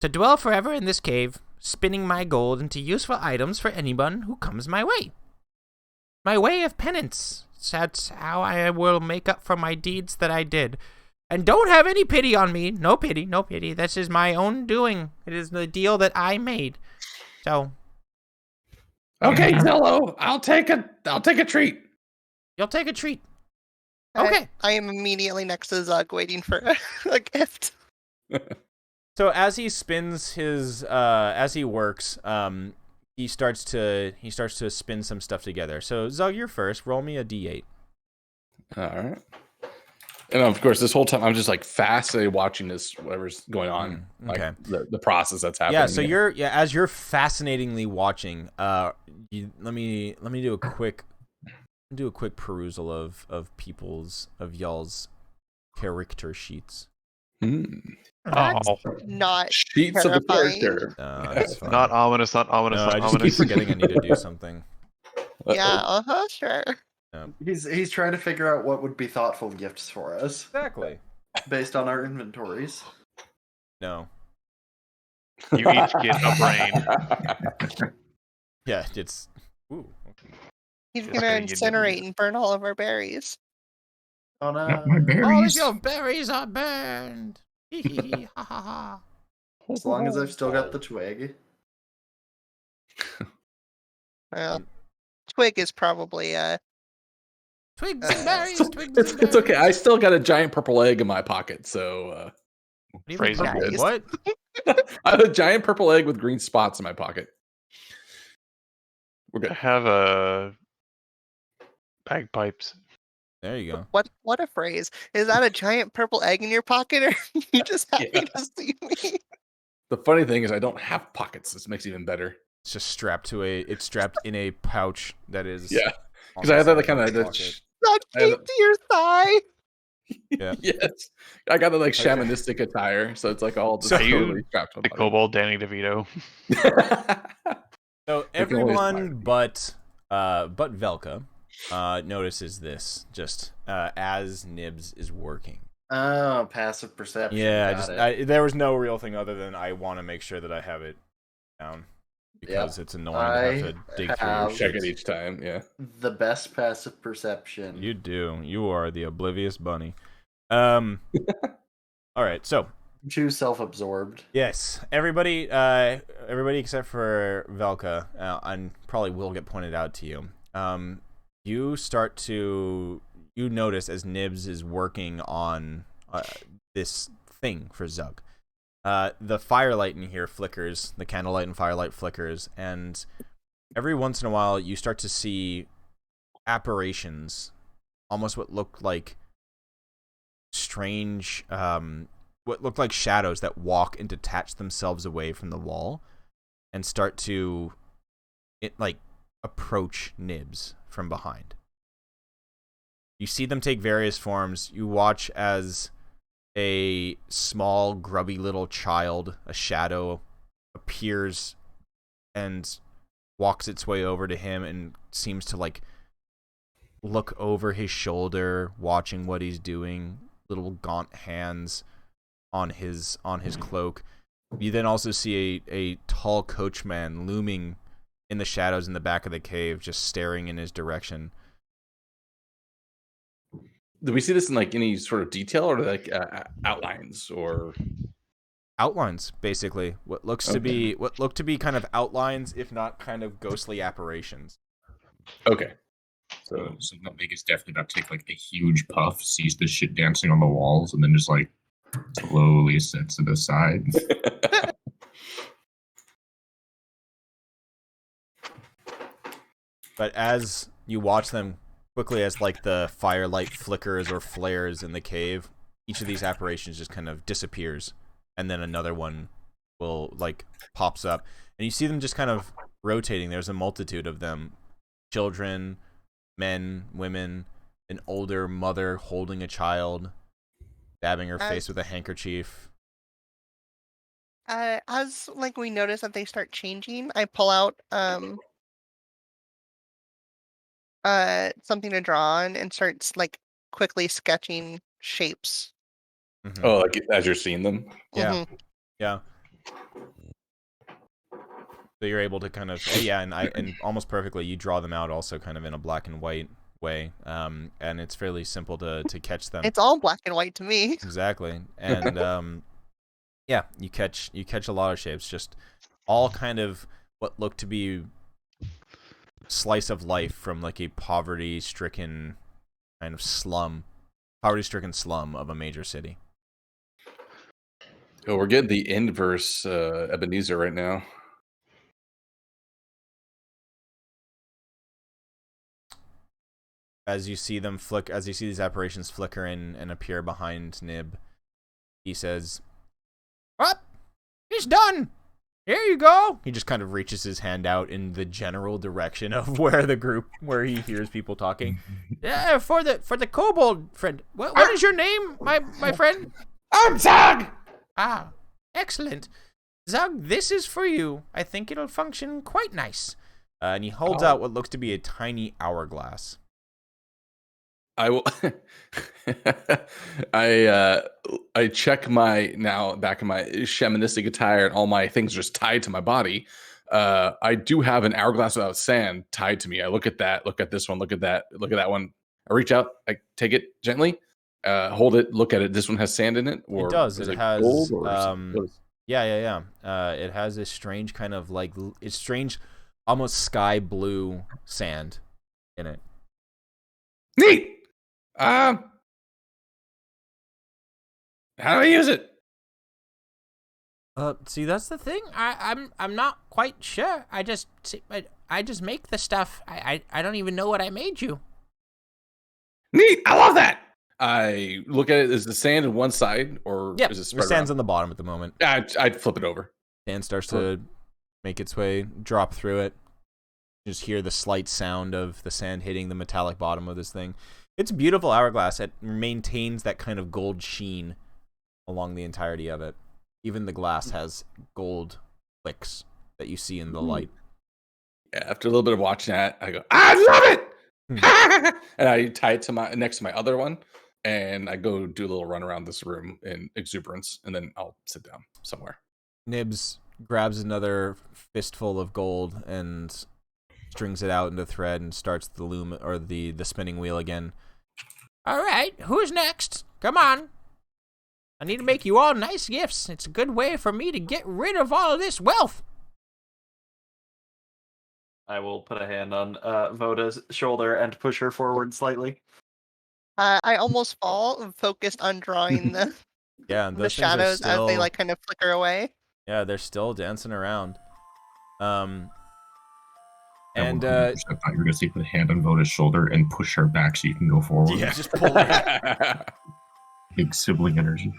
to dwell forever in this cave, spinning my gold into useful items for anyone who comes my way. My way of penance. That's how I will make up for my deeds that I did. And don't have any pity on me. No pity, no pity. This is my own doing. It is the deal that I made. So. Okay, Zello, I'll take a treat. You'll take a treat. Okay. I am immediately next to Zug waiting for a gift. So as he spins his, as he works, he starts to spin some stuff together. So Zug, you're first. Roll me a d8. All right. And of course, this whole time I'm just like fascinated watching this, whatever's going on, okay. like the process that's happening. Yeah. So as you're fascinatingly watching, let me do a quick perusal of y'all's character sheets. That's not sheets of the terrifying. character. That's fine. Not ominous, not ominous, No, not I just keep ominous. forgetting I need to do something. Yeah, sure. He's trying to figure out what would be thoughtful gifts for us Exactly. based on our inventories. No. You each get a brain. Yeah, it's. Ooh. He's Just gonna kidding, you incinerate didn't. and burn all of our berries. Oh no! Not my All of berries. your berries are burned. Hee hee hee, ha ha ha. As long as I've still got the twig. Well, twig is probably Twigs and berries, twigs It's and berries. okay. I still got a giant purple egg in my pocket, so What do you Phrase mean, it purple? good. What? I have a giant purple egg with green spots in my pocket. We're I good. have a bagpipes. There you go. what a phrase. Is that a giant purple egg in your pocket, or you just happy Yeah. to see me? The funny thing is I don't have pockets. This makes it even better. It's just strapped in a pouch that is. Yeah, on because the I have that side like kind the of pocket. Not I have taped to your thigh. Yeah. yes. I got the like shamanistic attire, so it's like all just So you- totally strapped to The my kobold Danny DeVito. body. So We can always everyone fire. but Velka notices this just as Nibs is working. Oh, passive perception. Yeah, Got it. there was no real thing other than I want to make sure that I have it down because it's annoying to have to dig through your have- Check it sheets. each time. Yeah. The best passive perception. You do. You are the oblivious bunny. All right, so Too self-absorbed. yes, everybody except for Velka, and probably will get pointed out to you. You notice as Nibs is working on this thing for Zug. The firelight in here flickers, the candlelight and firelight flickers, and every once in a while you start to see apparitions, almost what look like strange, what look like shadows that walk and detach themselves away from the wall and start to approach Nibs from behind. You see them take various forms. You watch as a small, grubby little child, a shadow, appears and walks its way over to him and seems to look over his shoulder, watching what he's doing. Little gaunt hands on his cloak. You then also see a tall coachman looming in the shadows in the back of the cave, just staring in his direction. Do we see this in like any sort of detail or like outlines or Outlines, basically. What look to be kind of outlines, if not kind of ghostly apparitions. okay? So that Vegas definitely about to take like a huge puff, sees this shit dancing on the walls, and then just like slowly sets it aside. But as you watch them quickly, as like the firelight flickers or flares in the cave, each of these apparitions just kind of disappears, and then another one will pops up, and you see them just kind of rotating. There's a multitude of them: children, men, women, an older mother holding a child, dabbing her face with a handkerchief. As we notice that they start changing, I pull out something to draw on and start quickly sketching shapes. Mhm. Oh, like as you're seeing them. Yeah. Mhm. Yeah. So you're able to kind of and almost perfectly you draw them out also kind of in a black and white way, and it's fairly simple to catch them. It's all black and white to me. Exactly, and yeah, you catch a lot of shapes, just all kind of what look to be slice of life from like a poverty-stricken kind of slum of a major city. Oh, we're getting the inverse Ebenezer right now. As you see these apparitions flicker in and appear behind Nib, he says, "Up, he's done. Here you go." He just kind of reaches his hand out in the general direction of where he hears people talking. Yeah, for the kobold friend. What is your name, my friend? I'm Zog. Ah, excellent. Zug, this is for you. I think it'll function quite nice. And he holds out what looks to be a tiny hourglass. I will. I check my now back in my shamanistic attire, and all my things are just tied to my body. I do have an hourglass without sand tied to me. I look at that, look at this one, look at that one. I reach out, I take it gently, hold it, look at it. This one has sand in it, or it does. Is it has gold, or yeah. It has this strange kind of like it's strange, almost sky blue sand in it. Neat. How do I use it? See, that's the thing. I'm not quite sure. I just make the stuff. I don't even know what I made you. Neat. I love that. I look at it. Is the sand on one side, or Yeah, is it the spread sand's around? on the bottom at the moment. I'd flip it over. Sand starts to make its way, drop through it. You just hear the slight sound of the sand hitting the metallic bottom of this thing. It's a beautiful hourglass. It maintains that kind of gold sheen along the entirety of it. Even the glass has gold clicks that you see in the light. Yeah, after a little bit of watching that, I go, I love it! And I tie it to next to my other one, and I go do a little run around this room in exuberance, and then I'll sit down somewhere. Nibs grabs another fistful of gold and strings it out into thread and starts the loom or the spinning wheel again. All right, who's next? Come on. I need to make you all nice gifts. It's a good way for me to get rid of all of this wealth. I will put a hand on Voda's shoulder and push her forward slightly. I almost fall, focused on drawing the Yeah, and the those things are shadows as they still- like kind of flicker away. Yeah, they're still dancing around. And And I thought you were going to say put a hand on Voda's shoulder and push her back so you can go forward. yeah, just pull it. Big sibling energy.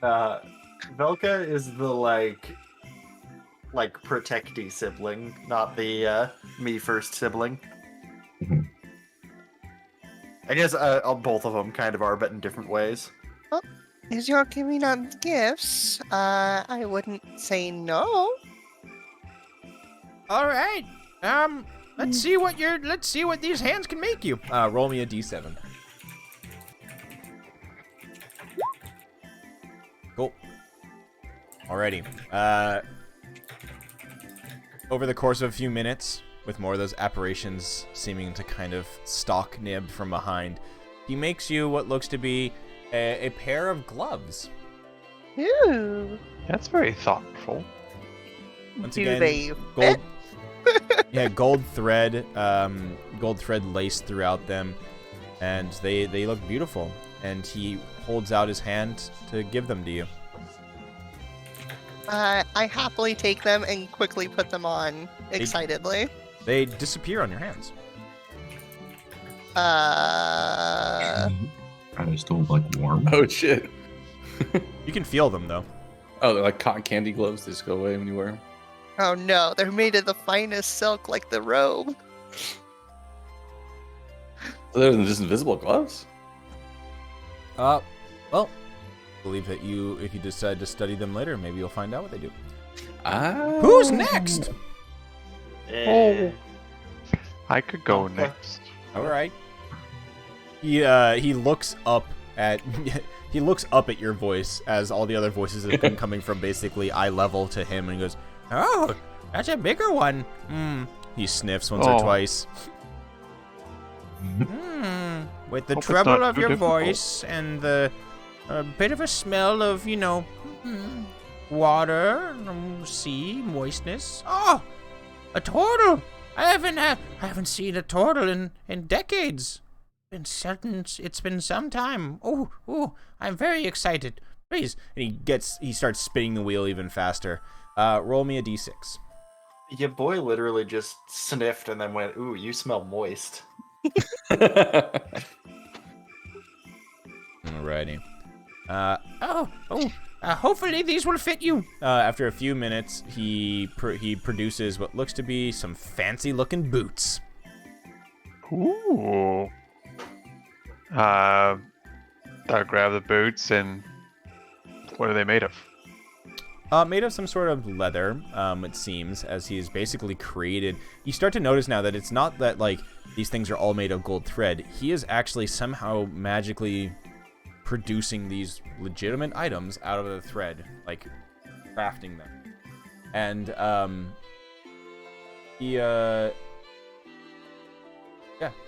Velka is the like protecty sibling, not the me first sibling. Mhm. I guess both of them kind of are, but in different ways. As you're giving out gifts, I wouldn't say no. All right. Let's see what these hands can make you. Roll me a d7. Cool. Alrighty. Over the course of a few minutes, with more of those apparitions seeming to kind of stalk Nib from behind, he makes you what looks to be a pair of gloves. Ooh. That's very thoughtful. Once Do again, they gold. fit? Yeah, gold thread laced throughout them, and they look beautiful. And he holds out his hand to give them to you. I happily take them and quickly put them on excitedly. They disappear on your hands. Are they still like warm? Oh shit! You can feel them though. Oh, they're like cotton candy gloves. They just go away when you wear them. Oh no, they're made of the finest silk like the robe. So they're just invisible gloves. Well, I believe that if you decide to study them later, maybe you'll find out what they do. Who's next? Eh. I could go Okay. next. All right. He looks up at he looks up at your voice as all the other voices have been coming from basically eye level to him, and he goes, Oh, that's a bigger one. He sniffs once or Oh. twice. With the Hope it's treble not of too your difficult. voice and the bit of a smell of, water, sea, moistness. Oh, a turtle! I haven't seen a turtle in decades. It's been some time. Oh, I'm very excited. Please. And he starts spinning the wheel even faster. Roll me a d6. Your boy literally just sniffed and then went, "Ooh, you smell moist." Alrighty. Hopefully these will fit you. After a few minutes, he produces what looks to be some fancy-looking boots. Ooh. I'll grab the boots and what are they made of? Made of some sort of leather, it seems, as he's basically created. You start to notice now that it's not that, like, these things are all made of gold thread. He is actually somehow magically producing these legitimate items out of the thread, like, crafting them. And,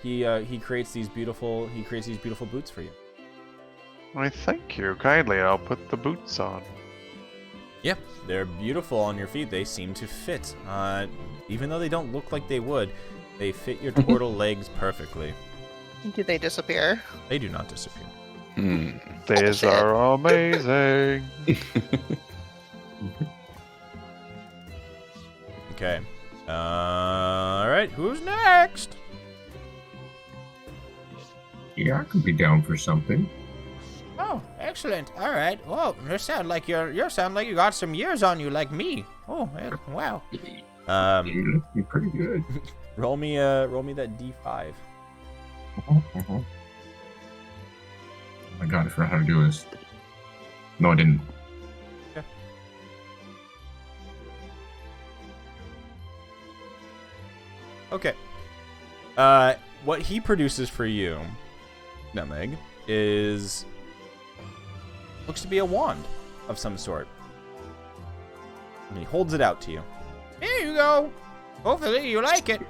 he creates these beautiful boots for you. Why, thank you kindly. I'll put the boots on. Yeah, they're beautiful on your feet. They seem to fit. Even though they don't look like they would, they fit your turtle legs perfectly. Do they disappear? They do not disappear. These Bullshit. are amazing. Okay. Alright, who's next? Yeah, I could be down for something. Oh, excellent. All right. Oh, you sound like you got some years on you, like me. Oh, wow. You're pretty good. Roll me that D5. I got it for how to do this. No, I didn't. Okay. What he produces for you, Nutmeg, looks to be a wand of some sort. And he holds it out to you. Here you go. Hopefully you like it.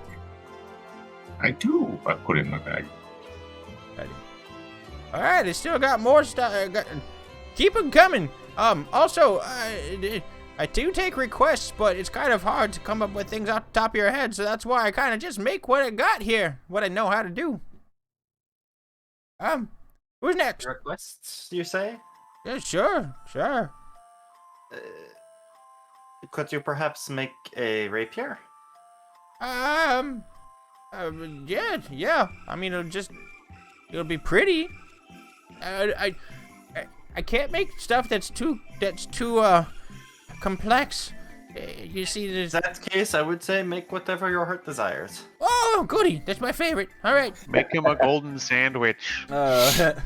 I do. I put it in my bag. Ready. All right, it's still got more stuff. Keep them coming. Also, I do take requests, but it's kind of hard to come up with things off the top of your head, so that's why I kind of just make what I got here, what I know how to do. Who's next? Requests, you say? Yeah, sure. Could you perhaps make a rapier? Yeah. I mean, it'll be pretty. I can't make stuff that's too complex. You see, In there's. that case, I would say make whatever your heart desires. Oh, goody! That's my favorite. All right. Make him a golden sandwich. Can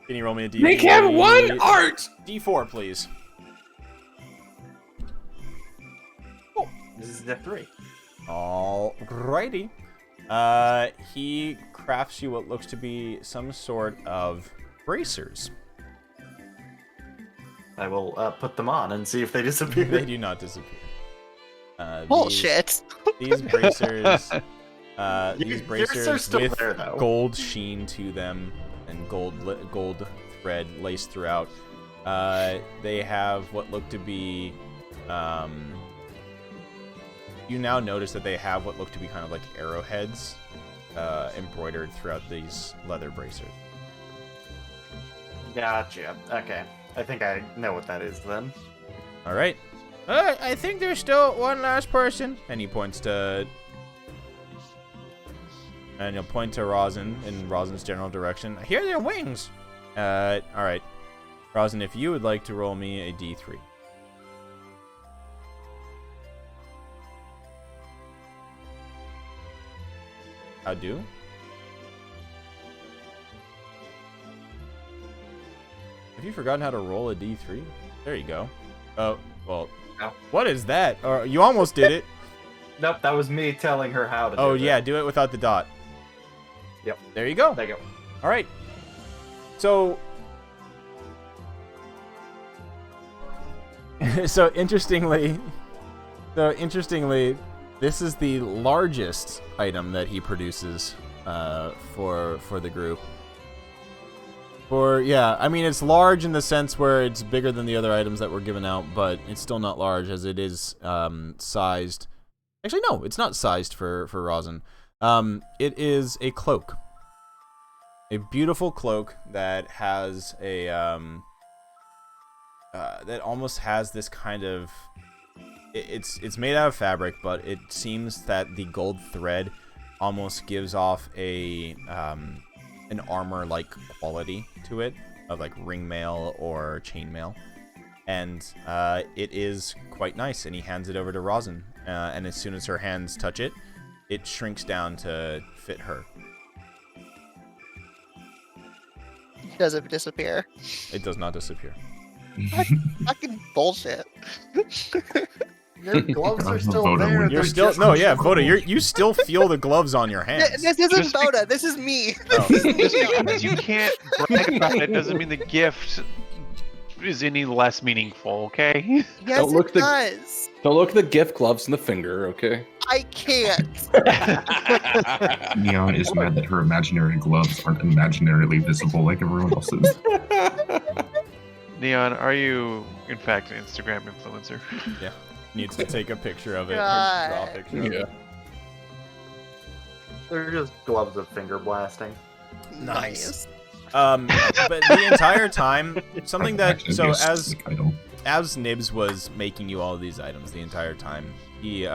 you roll me a D? Make him one art! D4, please. This is the 3. Alrighty. He crafts you what looks to be some sort of bracers. I will put them on and see if they disappear. They do not disappear. Bullshit. These bracers, Yours are still with there, though. gold sheen to them and gold thread laced throughout. They have what look to be. You now notice that they have what look to be kind of like arrowheads embroidered throughout these leather bracers. Gotcha. Okay. I think I know what that is then. All right. I think there's still one last person. And he points to. And he'll point to Rosin in Rosin's general direction. I hear their wings. All right. Rosin, if you would like to roll me a D3. How do? Have you forgotten how to roll a D3? There you go. Oh, well. No. What is that? Or you almost did it. Nope, that was me telling her how to do Oh, it. yeah, do it without the dot. Yep. There you go. There you go. All right. So interestingly, this is the largest item that he produces for the group. I mean, it's large in the sense where it's bigger than the other items that were given out, but it's still not large as it is sized. Actually, no, it's not sized for rosin. It is a cloak. A beautiful cloak that has a that almost has this kind of it's made out of fabric, but it seems that the gold thread almost gives off a an armor-like quality to it, of like ring mail or chain mail, and it is quite nice. And he hands it over to Rosin, and as soon as her hands touch it, it shrinks down to fit her. Does it disappear? It does not disappear. Fucking bullshit. Your gloves are still Voda there. would- You're they're still just Voda. You still feel the gloves on your hands. This isn't Just be- Boda. This is me. Oh. Just because you can't brag about it doesn't mean the gift is any less meaningful, okay? Yes, Don't look it the- does. Don't look at the gift gloves in the finger, okay? I can't. Neon is mad that her imaginary gloves aren't imaginarily visible like everyone else's. Neon, are you, in fact, an Instagram influencer? Needs to take a picture of it. Or God. draw a picture of it. Yeah. They're just gloves of finger blasting. Nice. But the entire time, something that Actually, so yes, as like, I don't. as Nibs was making you all of these items the entire time, he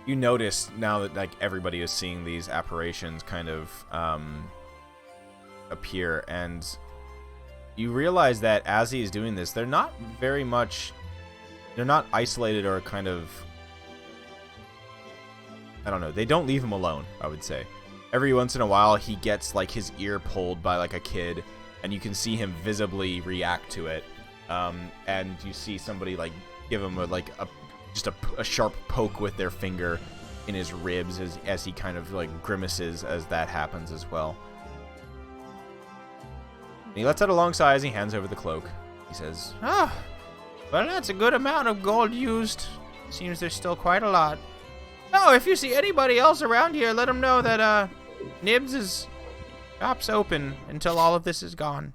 you notice now that like everybody is seeing these apparitions kind of appear, and you realize that as he's doing this, they're not isolated or kind of, I don't know, they don't leave him alone, I would say. Every once in a while he gets like his ear pulled by like a kid, and you can see him visibly react to it. And you see somebody like give him a sharp poke with their finger in his ribs as he kind of like grimaces as that happens as well. And he lets out a long sigh as he hands over the cloak. He says, Ah, well, that's a good amount of gold used. Seems there's still quite a lot. Oh, if you see anybody else around here, let them know that Nibs' shop's open until all of this is gone.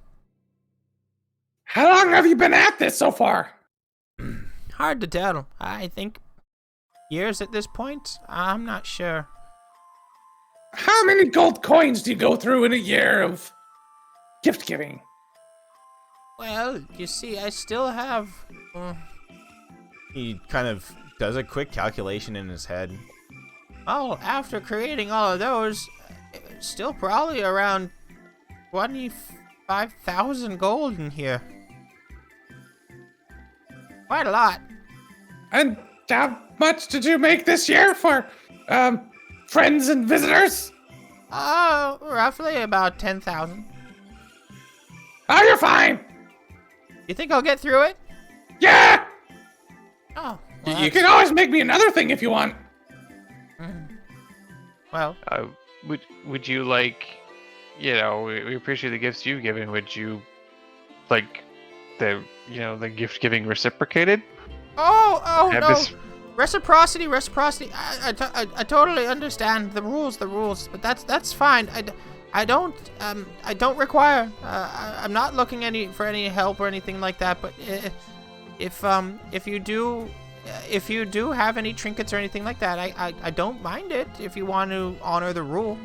How long have you been at this so far? Hard to tell. I think years at this point. I'm not sure. How many gold coins do you go through in a year of gift giving? Well, you see, I still have. he kind of does a quick calculation in his head. Well, after creating all of those, still probably around 25,000 gold in here. Quite a lot. And how much did you make this year for friends and visitors? Oh, roughly about 10,000. Oh, you're fine. You think I'll get through it? Yeah. Oh, You well, can always make me another thing if you want. well, Would you like, we appreciate the gifts you've given. Would you like the gift giving reciprocated? oh Have no. this- Reciprocity. I totally understand the rules, but that's fine. I don't require. I'm not looking for any help or anything like that. But if you do have any trinkets or anything like that, I don't mind it if you want to honor the rule.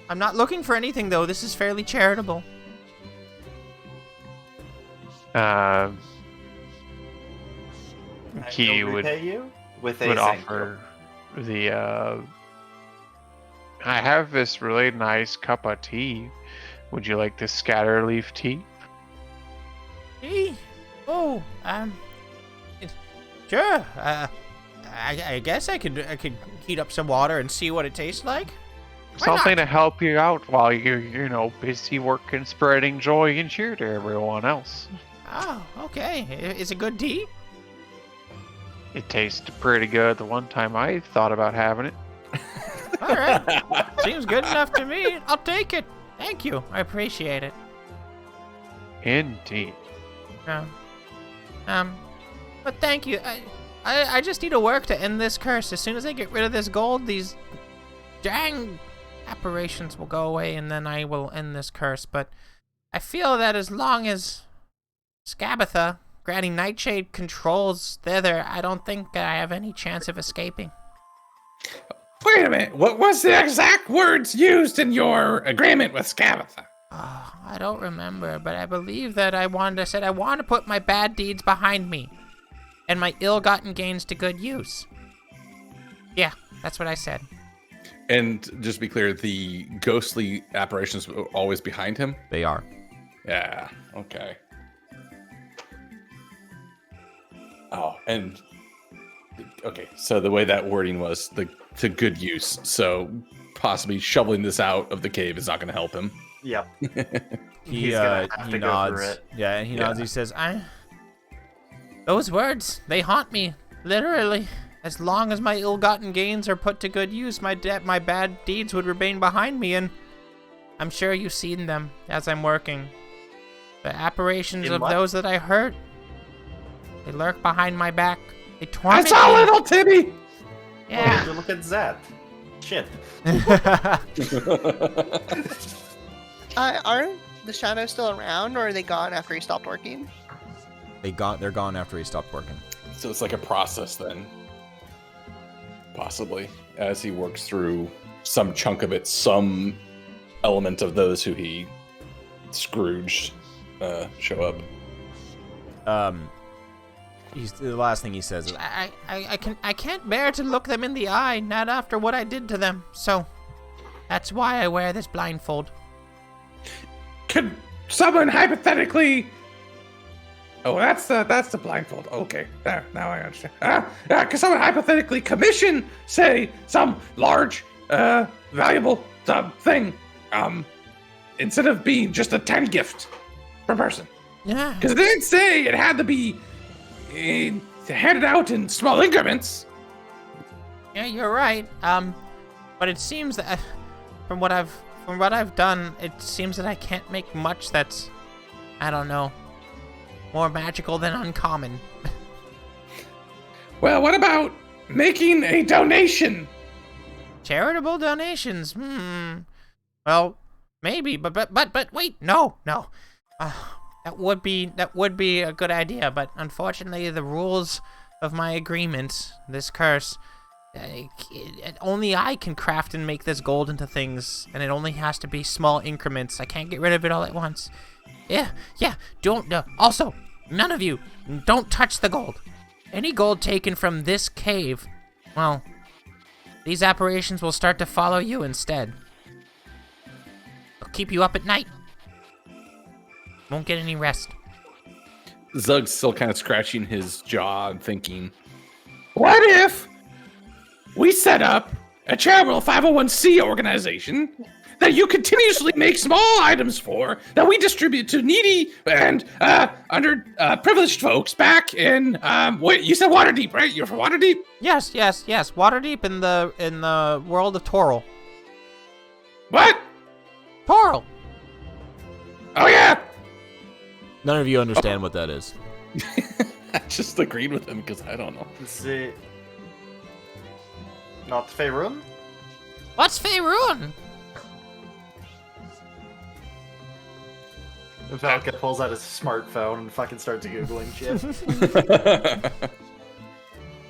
I'm not looking for anything though. This is fairly charitable. He He'll would repay you with a would thank you. offer the I have this really nice cup of tea. Would you like this scatter leaf tea? Tea? Oh, sure. I guess I could heat up some water and see what it tastes like. Why Something not? to help you out while you're busy working, spreading joy and cheer to everyone else. Oh, okay. Is it good tea? It tasted pretty good the one time I thought about having it. All right. Seems good enough to me. I'll take it. Thank you. I appreciate it. Indeed. But thank you. I just need to work to end this curse. As soon as I get rid of this gold, these dang apparitions will go away and then I will end this curse, but I feel that as long as Scabatha, Granny Nightshade, controls Thither, I don't think I have any chance of escaping. Wait a minute. What was the exact words used in your agreement with Scabatha? Oh, I don't remember, but I believe that I said I want to put my bad deeds behind me and my ill-gotten gains to good use. Yeah, that's what I said. And just to be clear, the ghostly apparitions were always behind him? They are. Yeah, okay. Oh, and okay, so the way that wording was to good use. So possibly shoveling this out of the cave is not going to help him. Yep. He He's gonna have he to go nods. through it. Yeah, and he nods. Yeah. He says, Those words, they haunt me, literally. As long as my ill-gotten gains are put to good use, my bad deeds would remain behind me, and I'm sure you've seen them as I'm working. The apparitions In of what? those that I hurt, they lurk behind my back. They torment I saw me. little Timmy! Yeah. Oh, look at that. Shit. Aren't the shadows still around, or are they gone after he stopped working? They're gone after he stopped working. So it's like a process then. Possibly. As he works through some chunk of it, some element of those who he Scrooged show up. The last thing he says is, I can't bear to look them in the eye, not after what I did to them. So that's why I wear this blindfold. Could someone hypothetically? Oh, that's the blindfold. Okay, there. Now I understand. Could someone hypothetically commission, say, some large, valuable thing, instead of being just a tiny gift per person? Yeah. Because it didn't say it had to be handed out in small increments. Yeah, you're right. But it seems that from what I've done, it seems that I can't make much that's, I don't know, more magical than uncommon. Well, what about making a donation? Charitable donations? Well, maybe, but wait, no. That would be a good idea, but unfortunately, the rules of my agreement, this curse, only I can craft and make this gold into things, and it only has to be small increments. I can't get rid of it all at once. Yeah. Don't. Also, none of you, don't touch the gold. Any gold taken from this cave, well, these apparitions will start to follow you instead. They'll keep you up at night. Won't get any rest. Zug's still kind of scratching his jaw and thinking, what if we set up a charitable 501c organization that you continuously make small items for, that we distribute to needy and underprivileged folks back in, wait, you said Waterdeep, right? You're from Waterdeep? Yes. Waterdeep in the world of Toril. What? Toril. Oh, yeah. none of you understand what that is. I just agreed with him because I don't know. The... Not Faerun? What's Faerun? Valka pulls out his smartphone and fucking starts Googling shit.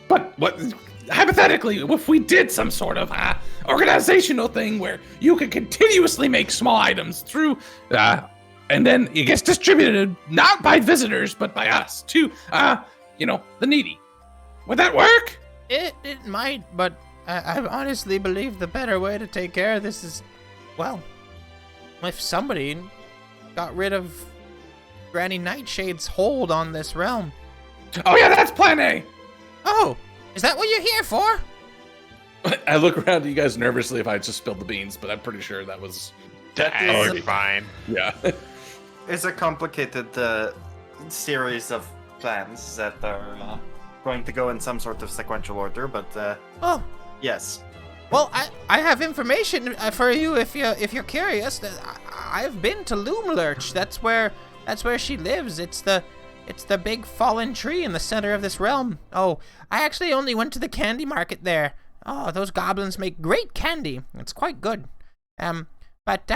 But what? Hypothetically, if we did some sort of organizational thing where you could continuously make small items through, and then it gets distributed not by visitors but by us to, the needy, would that work? It might, but I honestly believe the better way to take care of this is, well, if somebody got rid of Granny Nightshade's hold on this realm. Oh yeah, that's plan A. Oh, is that what you're here for? I look around at you guys nervously if I just spilled the beans, but I'm pretty sure that was... That Oh, is, it'd be fine. Yeah. it's a complicated series of plans that are going to go in some sort of sequential order, but Oh, yes. well, I have information for you if you're curious. I've been to Loomlurch. That's where she lives. It's the big fallen tree in the center of this realm. Oh, I actually only went to the candy market there. Oh, those goblins make great candy. It's quite good. But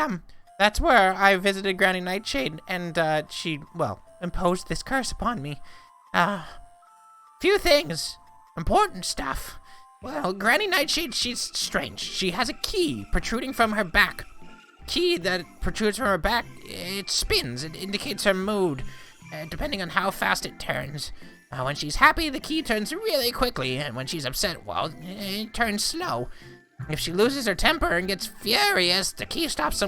that's where I visited Granny Nightshade, and she, well, imposed this curse upon me. Few things. Important stuff. Well, Granny Nightshade, she's strange. She has a key protruding from her back. Key that protrudes from her back, it spins. It indicates her mood, depending on how fast it turns. When she's happy, the key turns really quickly, and when she's upset, well, it turns slow. If she loses her temper and gets furious, the key stops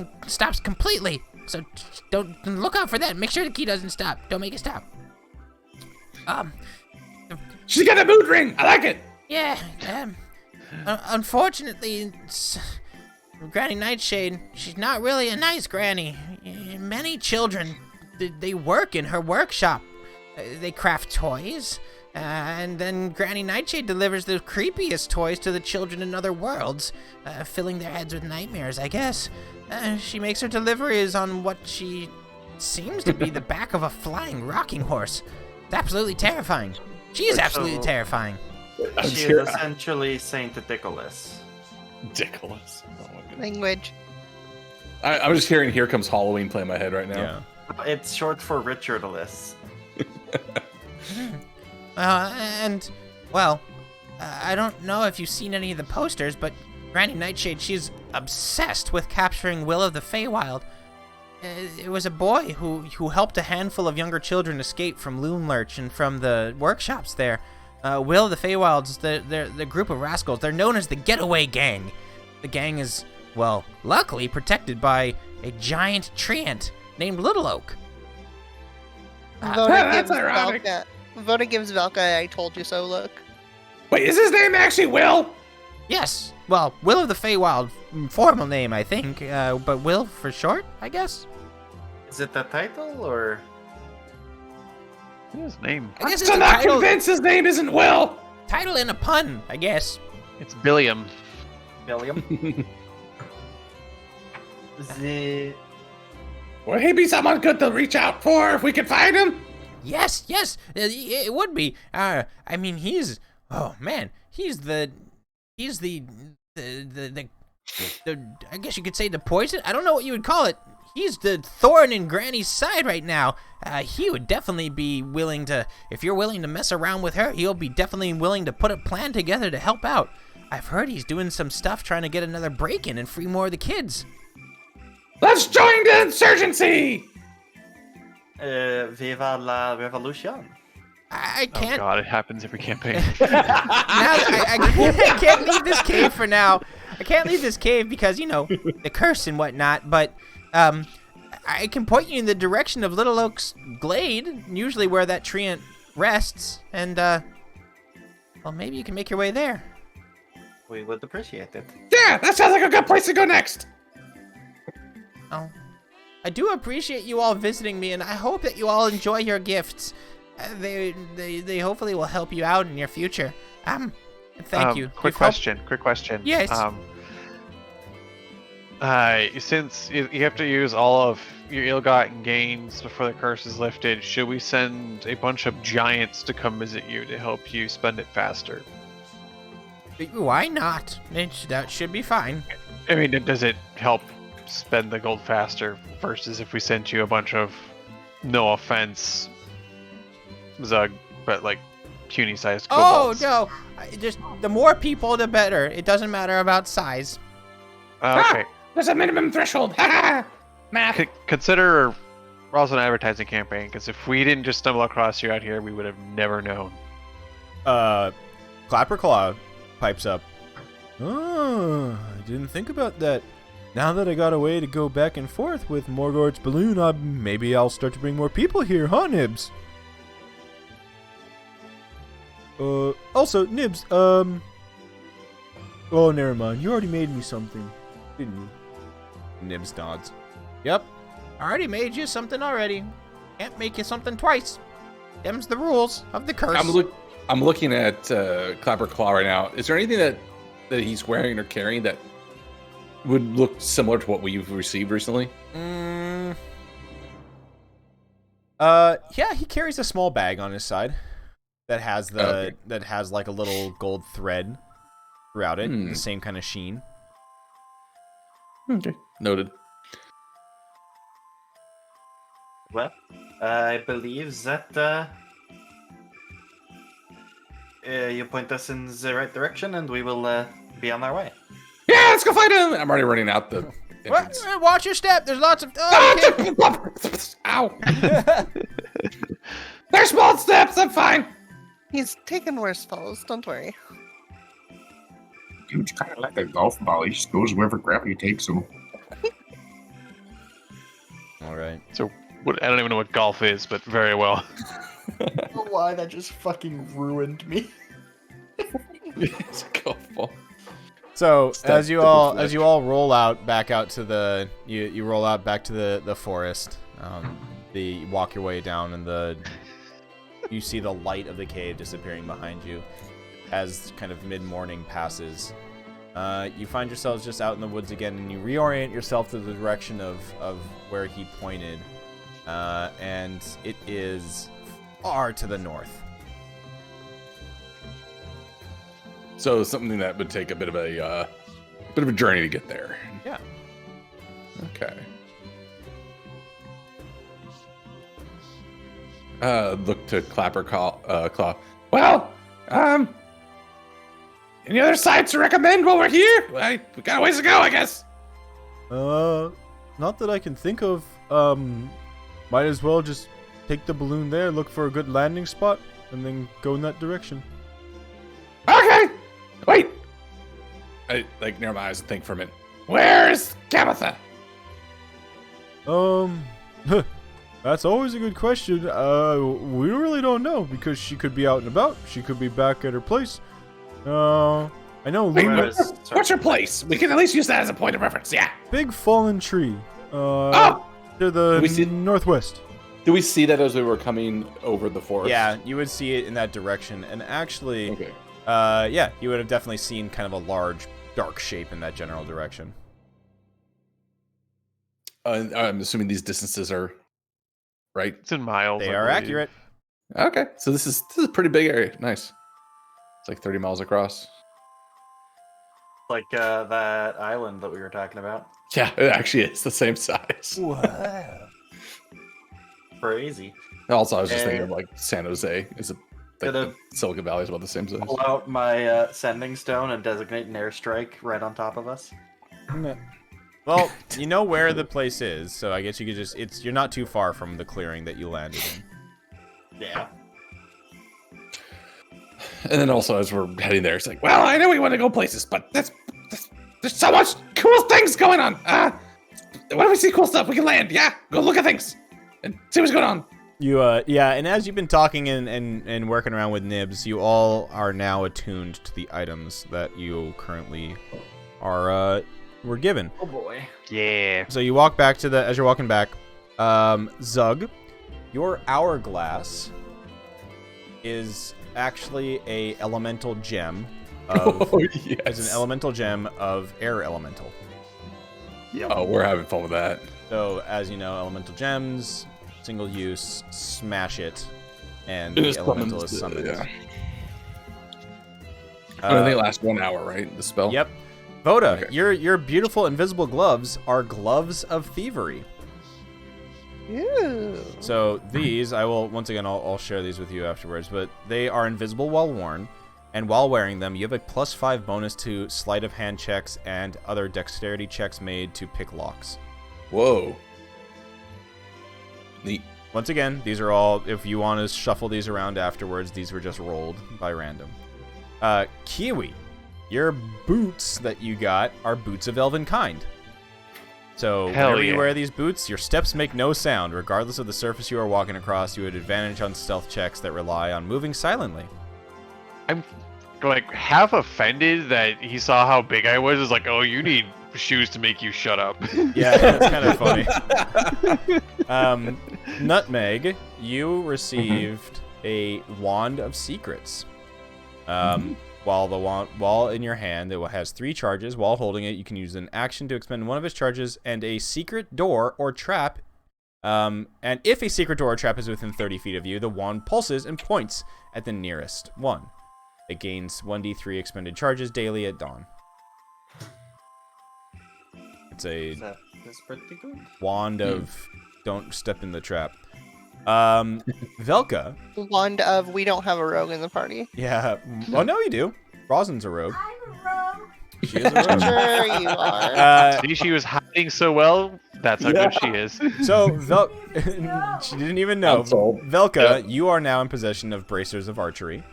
completely. So don't look out for that. Make sure the key doesn't stop. Don't make it stop. She's got a mood ring. I like it. Yeah. Unfortunately, Granny Nightshade, she's not really a nice granny. Many children, they work in her workshop. They craft toys. And then Granny Nightshade delivers the creepiest toys to the children in other worlds, filling their heads with nightmares, I guess. She makes her deliveries on what she seems to be the back of a flying rocking horse. It's absolutely terrifying. She is absolutely terrifying. She is essentially Saint Nicholas. Ridiculous. Oh my goodness. Language. I'm just hearing "Here Comes Halloween" play in my head right now. Yeah. It's short for Richardless. And, well, I don't know if you've seen any of the posters, but Granny Nightshade, she's obsessed with capturing Will of the Feywild. It was a boy who helped a handful of younger children escape from Loonlurch and from the workshops there. Will of the Feywild's the group of rascals. They're known as the Getaway Gang. The gang is, well, luckily protected by a giant treant named Little Oak. That's ironic. Voda gives Velka I told you so look. Wait, is his name actually Will? Yes. Well, Will of the Feywild, formal name, I think, but Will for short, I guess. Is it the title or? What's his name? I guess I'm still not convinced his name isn't Will. Title and a pun, I guess. It's Billiam. William? Would he be someone good to reach out for if we could find him? Yes, it would be. I mean, he's the I guess you could say the poison. I don't know what you would call it. He's the thorn in Granny's side right now. He would definitely be willing to, if you're willing to mess around with her, he'll be definitely willing to put a plan together to help out. I've heard he's doing some stuff trying to get another break-in and free more of the kids. Let's join the insurgency! Viva la revolution. I Oh can't. god, it happens every campaign. I can't leave this cave for now. I can't leave this cave because, you know, the curse and whatnot, but I can point you in the direction of Little Oak's glade, usually where that treant rests, and, well, maybe you can make your way there. We would appreciate it. Yeah, that sounds like a good place to go next. Oh, I do appreciate you all visiting me, and I hope that you all enjoy your gifts. They hopefully will help you out in your future. Thank you. Quick question. Yes. Since you have to use all of your ill-gotten gains before the curse is lifted, should we send a bunch of giants to come visit you to help you spend it faster? Why not? That should be fine. I mean, does it help spend the gold faster versus if we sent you a bunch of, no offense, Zug, but like puny-sized kobolds? Oh no! Just the more people, the better. It doesn't matter about size. Okay. There's a minimum threshold. Math. Consider also an advertising campaign, because if we didn't just stumble across you out here, we would have never known. Clapperclaw pipes up. Oh, I didn't think about that. Now that I got a way to go back and forth with Morgort's balloon, maybe I'll start to bring more people here, huh, Nibs? Also, Nibs, oh, never mind. You already made me something, didn't you? Nibs nods. Yep. I already made you something already. Can't make you something twice. Them's the rules of the curse. I'm looking at Clapperclaw right now. Is there anything that he's wearing or carrying that would look similar to what we've received recently? Yeah, he carries a small bag on his side that has that has like a little gold thread throughout it, the same kind of sheen. Okay, noted. Well, I believe that you point us in the right direction, and we will be on our way. Yeah, let's go find him. I'm already running out the entrance. Watch your step. There's lots of. Oh, okay. Ow! They're small steps. I'm fine. He's taken worse falls. Don't worry. Dude's kind of like a golf ball. He just goes wherever gravity takes him. All right. So I don't even know what golf is, but very well. Why that just fucking ruined me. It's a golf ball. So Step as you to the all flesh. roll out back out to the you roll out back to the forest. You walk your way down, and you see the light of the cave disappearing behind you as kind of mid-morning passes. You find yourselves just out in the woods again, and you reorient yourself to the direction of where he pointed, and it is far to the north. So something that would take a bit of a journey to get there. Yeah. Okay. Look to Clapper Claw. Well, any other sites to recommend while we're here? We got a ways to go, I guess. Not that I can think of. Might as well just take the balloon there, look for a good landing spot, and then go in that direction. Okay. Wait. I narrow my eyes and think for a minute. Where's Gabatha? That's always a good question. We really don't know, because she could be out and about. She could be back at her place. I know. Wait, Luna- what's your place? We can at least use that as a point of reference. Yeah. Big fallen tree. Oh! To the We see- northwest. Do we see that as we were coming over the forest? Yeah, you would see it in that direction, and actually, Okay. yeah, you would have definitely seen kind of a large, dark shape in that general direction. I'm assuming these distances are right. It's in miles. They I are believe. accurate. Okay, so this is a pretty big area. Nice. It's like 30 miles across. Like that island that we were talking about. Yeah, it actually is the same size. Wow. Crazy. Also, I was just thinking of like San Jose. Is it like Gonna- Silicon Valley is about the same size? Pull out my sending stone and designate an airstrike right on top of us. Well, you know where the place is, so I guess you could just you're not too far from the clearing that you landed in. Yeah. And then also as we're heading there, it's like, well, I know we want to go places, but there's so much cool things going on. When we see cool stuff, we can land. Yeah, go look at things and see what's going on. You yeah, and as you've been talking and working around with Nibs, you all are now attuned to the items that you currently were given. Oh boy. Yeah. So you walk back to as you're walking back, Zug, your hourglass is actually a elemental gem of Yes. it's an elemental gem of air elemental. Oh, we're having fun with that. So as you know, elemental gems, single use, smash it, and It the is elemental is summoned, summoned. yeah. I think it lasts 1 hour, right? The spell. Yep. Voda, Okay. your beautiful invisible gloves are gloves of thievery. Ew. So these, I will once again, I'll share these with you afterwards. But they are invisible while worn, and while wearing them, you have a +5 bonus to sleight of hand checks and other dexterity checks made to pick locks. Whoa. Neat. Once again, these are all. If you want to shuffle these around afterwards, these were just rolled by random. Kiwi, your boots that you got are boots of elven kind. So Hell whenever you yeah. wear these boots, your steps make no sound. Regardless of the surface you are walking across, you have advantage on stealth checks that rely on moving silently. I'm like half offended that he saw how big I was. Is like, oh, you need shoes to make you shut up. Yeah, that's kind of funny. Nutmeg, you received a wand of secrets. While in your hand, it has 3 charges. While holding it, you can use an action to expend one of its charges and a secret door or trap. And if a secret door or trap is within 30 feet of you, the wand pulses and points at the nearest one. It gains 1d3 expended charges daily at dawn. It's a That's pretty good. wand of don't step in the trap. Velka. Wand of we don't have a rogue in the party. Yeah. Oh no, you do. Rosin's a rogue. I'm a rogue. She is a rogue. Sure you are. See, she was hiding so well. That's how good she is. So she didn't even know. I'm sold. Velka, you are now in possession of bracers of archery.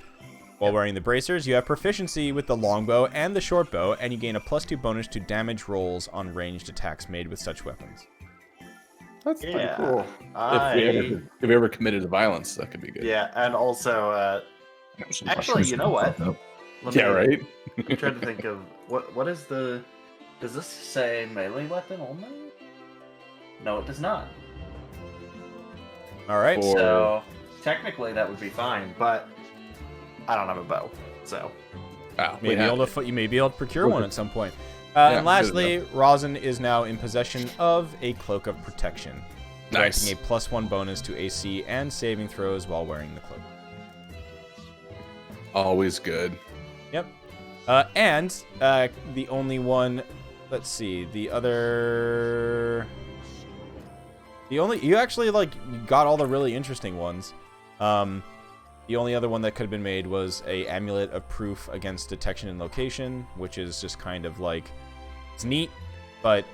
While wearing the bracers, you have proficiency with the longbow and the shortbow, and you gain a +2 bonus to damage rolls on ranged attacks made with such weapons. That's pretty Yeah. cool. If we ever committed to violence, that could be good. Yeah, and also, actually, you know what? Let Yeah, me- right? I'm trying to think of what is the. Does this say melee weapon only? No, it does not. All right. Or- So technically that would be fine, but I don't have a bow, so Wow, You may be able to procure We're one good. at some point. Yeah, And good lastly, Rosin is now in possession of a cloak of protection, Nice. granting a +1 bonus to AC and saving throws while wearing the cloak. Always good. Yep. And the only one, let's see, you actually you got all the really interesting ones. The only other one that could have been made was a amulet of proof against detection and location, which is just kind of like, it's neat, but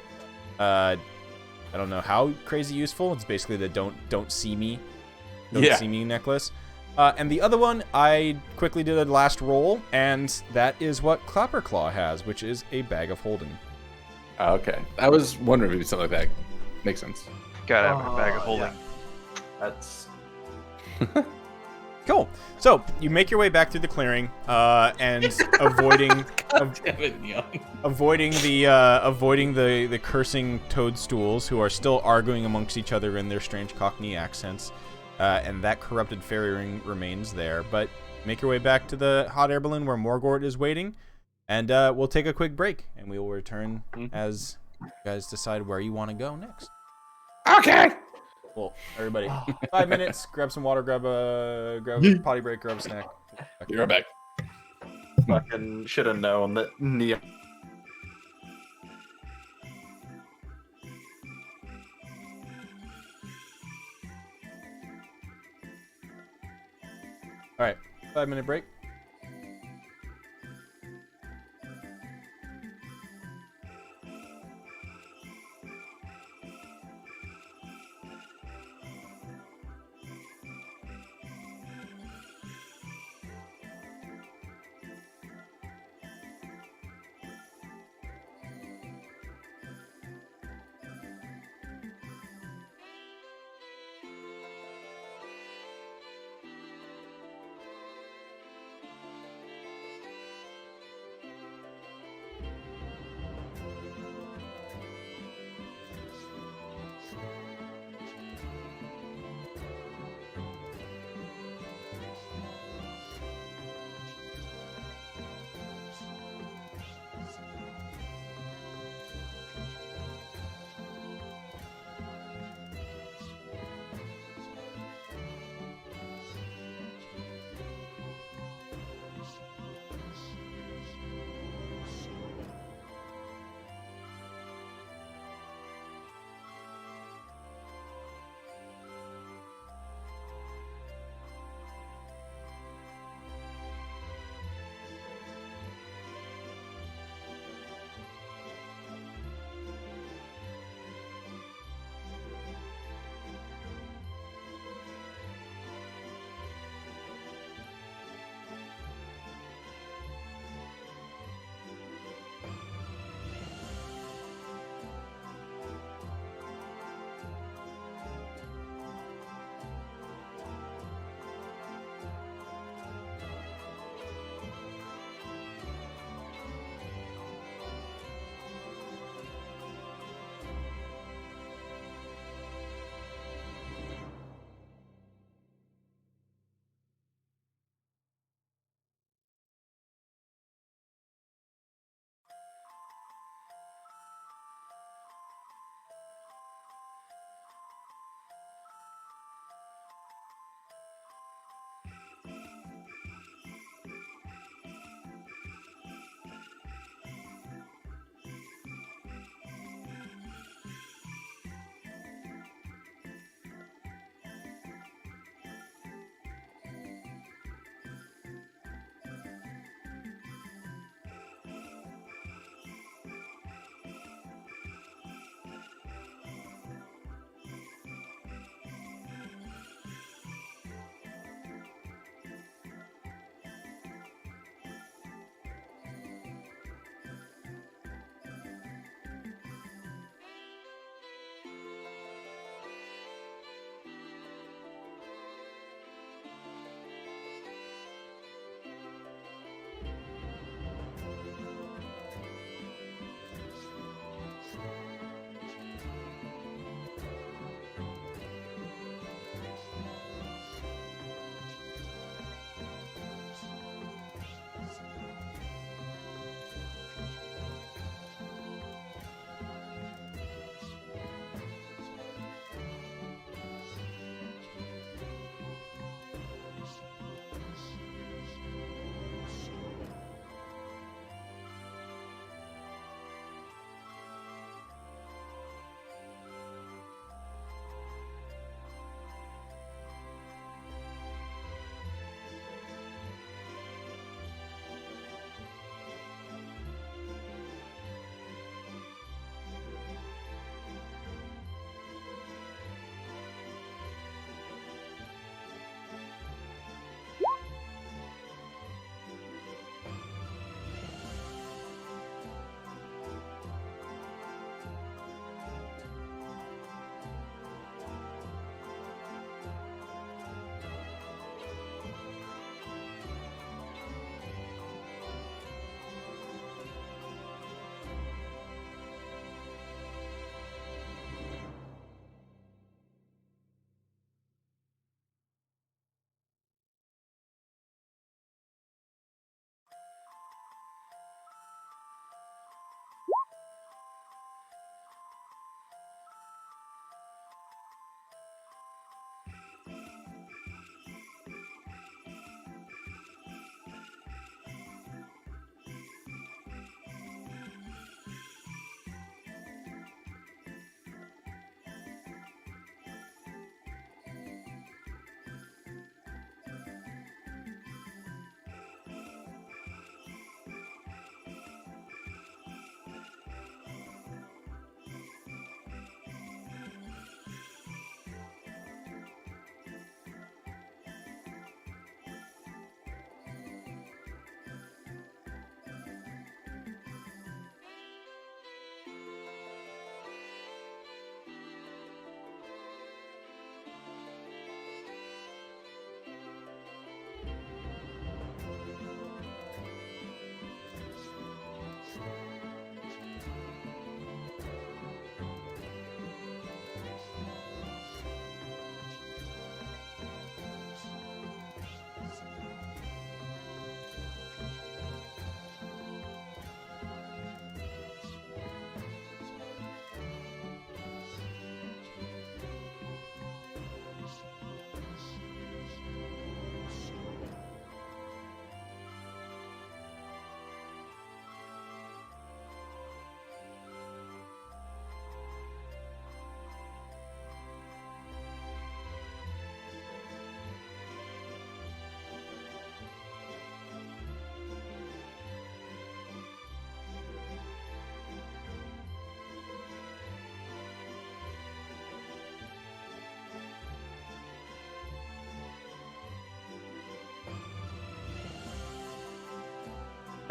I don't know how crazy useful. It's basically the don't see me necklace. And the other one, I quickly did a last roll, and that is what Clapperclaw has, which is a bag of holding. Okay. I was wondering if it'd be something like that. Makes sense. Gotta have a bag of holding. yeah. That's Cool. So you make your way back through the clearing, and avoiding the cursing toadstools who are still arguing amongst each other in their strange Cockney accents, and that corrupted fairy ring remains there. But make your way back to the hot air balloon where Morgort is waiting, and we'll take a quick break, and we will return as you guys decide where you want to go next. Okay. Cool. Everybody, 5 minutes. Grab some water. Grab a potty break. Grab a snack. You're back. fucking should have known that Neon. All right, 5-minute break.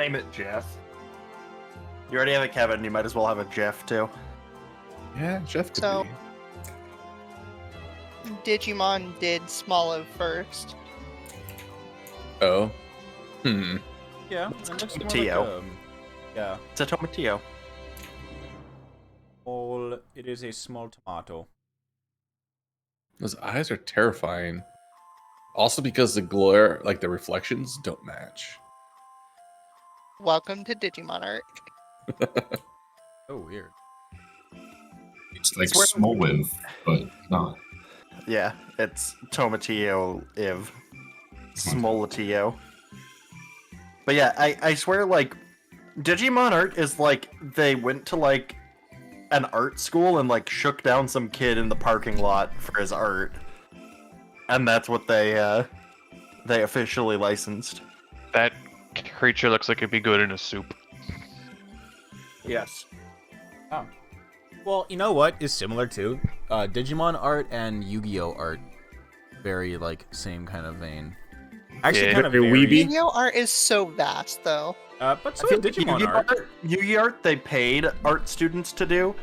Name it Jeff. You already have a Kevin. You might as well have a Jeff too. Yeah, Jeff could So- be. Digimon did Smoliv first. Oh. Yeah, It's it looks more Tomatillo. like yeah. It's a tomatillo. It is a small tomato. Those eyes are terrifying. Also because the glare, like the reflections, don't match. Welcome to Digimon art. Oh, weird. It's like Swear- Smoliv, but not. Yeah, it's tomatillo iv. Smolatillo. But yeah, I swear, like, Digimon art is like they went to like an art school and like shook down some kid in the parking lot for his art, and that's what they officially licensed. That creature looks like it'd be good in a soup. Yes. Oh. Well, you know what is similar to Digimon art and Yu-Gi-Oh art. Very like same kind of vein. Actually, Yeah. kind of Very varies. weeby. Yu-Gi-Oh art is so vast, though. But so is Digimon art. Yu-Gi art they paid art students to do,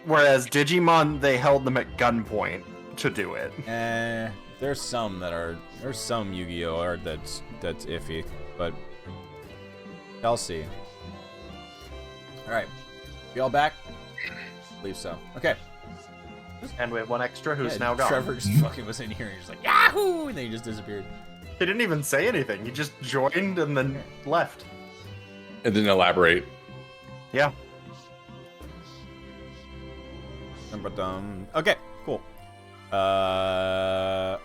whereas Digimon they held them at gunpoint to do it. There's some Yu-Gi-Oh art that's iffy, but I'll see. All right, you all back? I believe so. Okay. And we have one extra who's Yeah, now gone. Trevor just fucking was in here and he's like Yahoo, and then he just disappeared. He didn't even say anything. He just joined and then left. It didn't elaborate. Yeah. Okay, cool.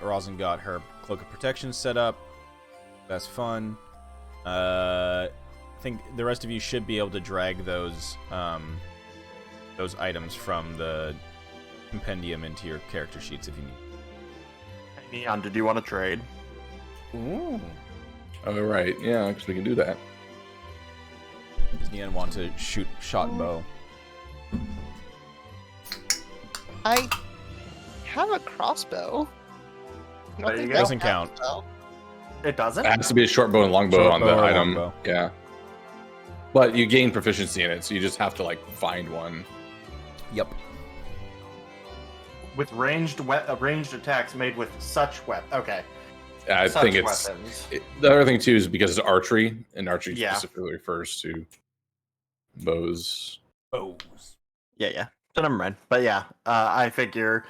Rosin got her cloak of protection set up. That's fun. I think the rest of you should be able to drag those items from the compendium into your character sheets if you need. Neon, did you want to trade? Ooh. Oh, right. Yeah, because we can do that. Does Neon want to shoot shot bow? I have a crossbow. I don't There you think go. that Doesn't counts, count. though. It doesn't? It has to be a short bow and long bow Short on bow the or long item. bow. Yeah. But you gain proficiency in it, so you just have to like find one. Yep. With ranged attacks made with such Okay. I Such think it's weapons. the other thing too is because it's archery, and archery Yeah. specifically refers to bows. Bows. Yeah. So never mind. But yeah, I figure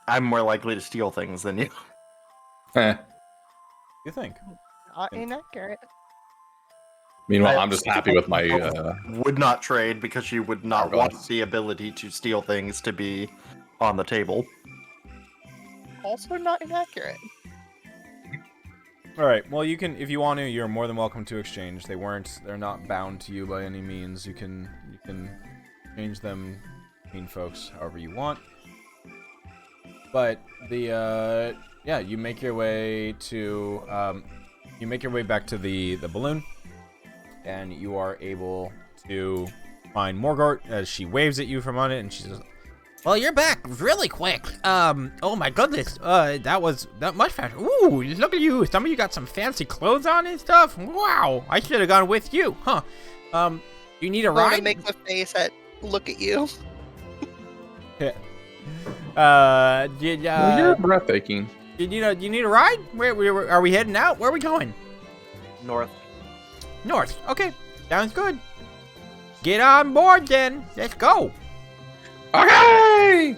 I'm more likely to steal things than you. You think? Not inaccurate. Meanwhile, I- I'm just happy with my. Would not trade because you would not Argos. want the ability to steal things to be on the table. Also not inaccurate. All right. Well, you can, if you want to, you're more than welcome to exchange. They're not bound to you by any means. You can change them between folks however you want. But yeah, you make your way back to the balloon, and you are able to find Morgort as she waves at you from on it, and she says, Well, you're back really quick. Oh my goodness. That was that much faster. Ooh, look at you. Some of you got some fancy clothes on and stuff. Wow. I should have gone with you, huh? You need a Rona ride? makes a face at look at you. Well, you're breathtaking. you need a ride? Where are we heading out? Where are we going? North. North. Okay. Sounds good. Get on board then. Let's go. Okay!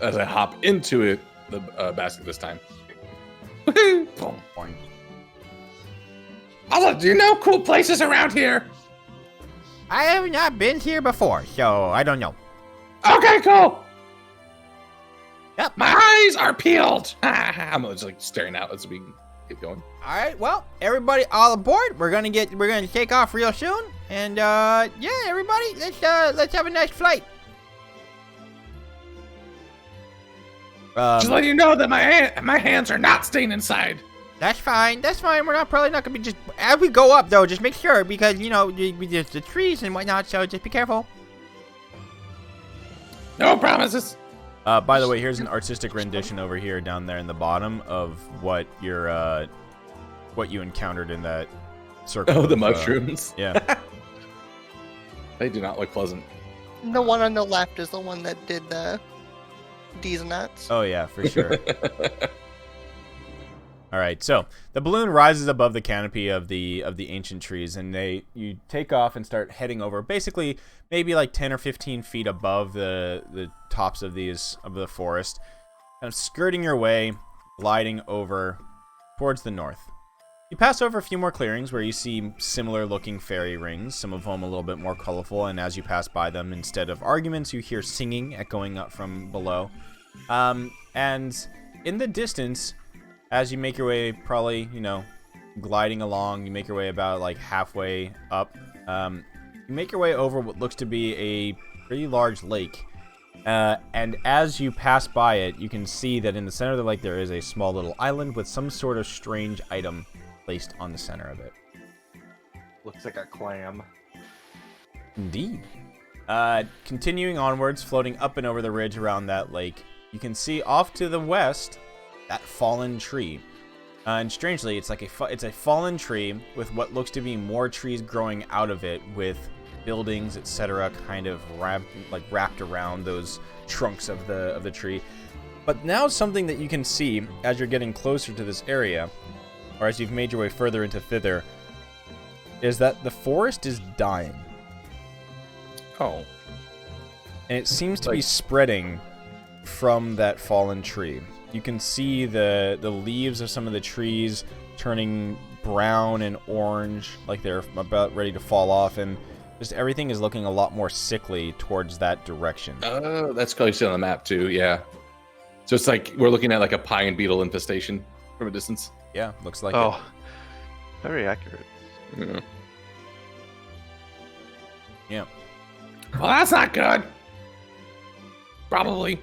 As I hop into it, the basket this time. Woohoo! Boom. Boing. Also, do you know cool places around here? I have not been here before, so I don't know. Okay, cool. Yep. My eyes are peeled. I'm just like staring out as we keep going. All right. Well, everybody, all aboard. We're gonna take off real soon, and yeah, everybody, let's have a nice flight. Just letting you know that my hands are not staying inside. That's fine. That's fine. We're probably not gonna be just as we go up though. Just make sure because there's the trees and whatnot. So just be careful. No promises. By the way, here's an artistic rendition over here down there in the bottom of what you encountered in that circle. Oh, the of, mushrooms. Yeah. They do not look pleasant. The one on the left is the one that did the D's and nuts. Oh yeah, for sure. All right, so the balloon rises above the canopy of the ancient trees, and you take off and start heading over, basically maybe like 10 or 15 feet above the tops of the forest, kind of skirting your way, gliding over towards the north. You pass over a few more clearings where you see similar looking fairy rings, some of them a little bit more colorful, and as you pass by them, instead of arguments, you hear singing echoing up from below. And in the distance, as you make your way, probably, gliding along, you make your way about like halfway up, you make your way over what looks to be a pretty large lake. And as you pass by it, you can see that in the center of the lake there is a small little island with some sort of strange item placed on the center of it. Looks like a clam. Indeed. Continuing onwards, floating up and over the ridge around that lake, you can see off to the west that fallen tree. And strangely, it's a fallen tree with what looks to be more trees growing out of it, with buildings, etc., kind of wrapped around those trunks of the tree. But now something that you can see as you're getting closer to this area, or as you've made your way further into Thither, is that the forest is dying. Oh. And it seems to be spreading from that fallen tree. You can see the leaves of some of the trees turning brown and orange, like they're about ready to fall off, and just everything is looking a lot more sickly towards that direction. Oh, that's clearly seen on the map too, yeah. So it's like we're looking at like a pine beetle infestation from a distance. Yeah, looks like it. Oh, very accurate. Yeah. Yeah. Well, that's not good. Probably.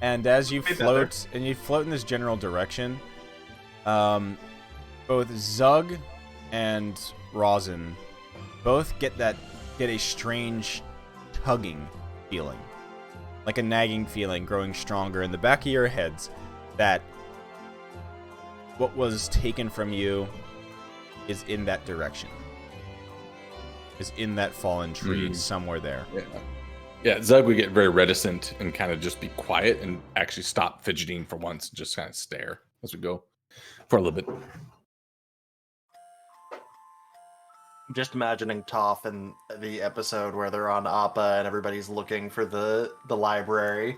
And as you Be float, and you float in this general direction, both Zug and Rosin both get a strange tugging feeling, like a nagging feeling growing stronger in the back of your heads, that what was taken from you is in that direction, is in that fallen tree somewhere there. Yeah. Yeah, Zug would get very reticent and kind of just be quiet and actually stop fidgeting for once and just kind of stare as we go for a little bit. Just imagining Toph in the episode where they're on Appa and everybody's looking for the library.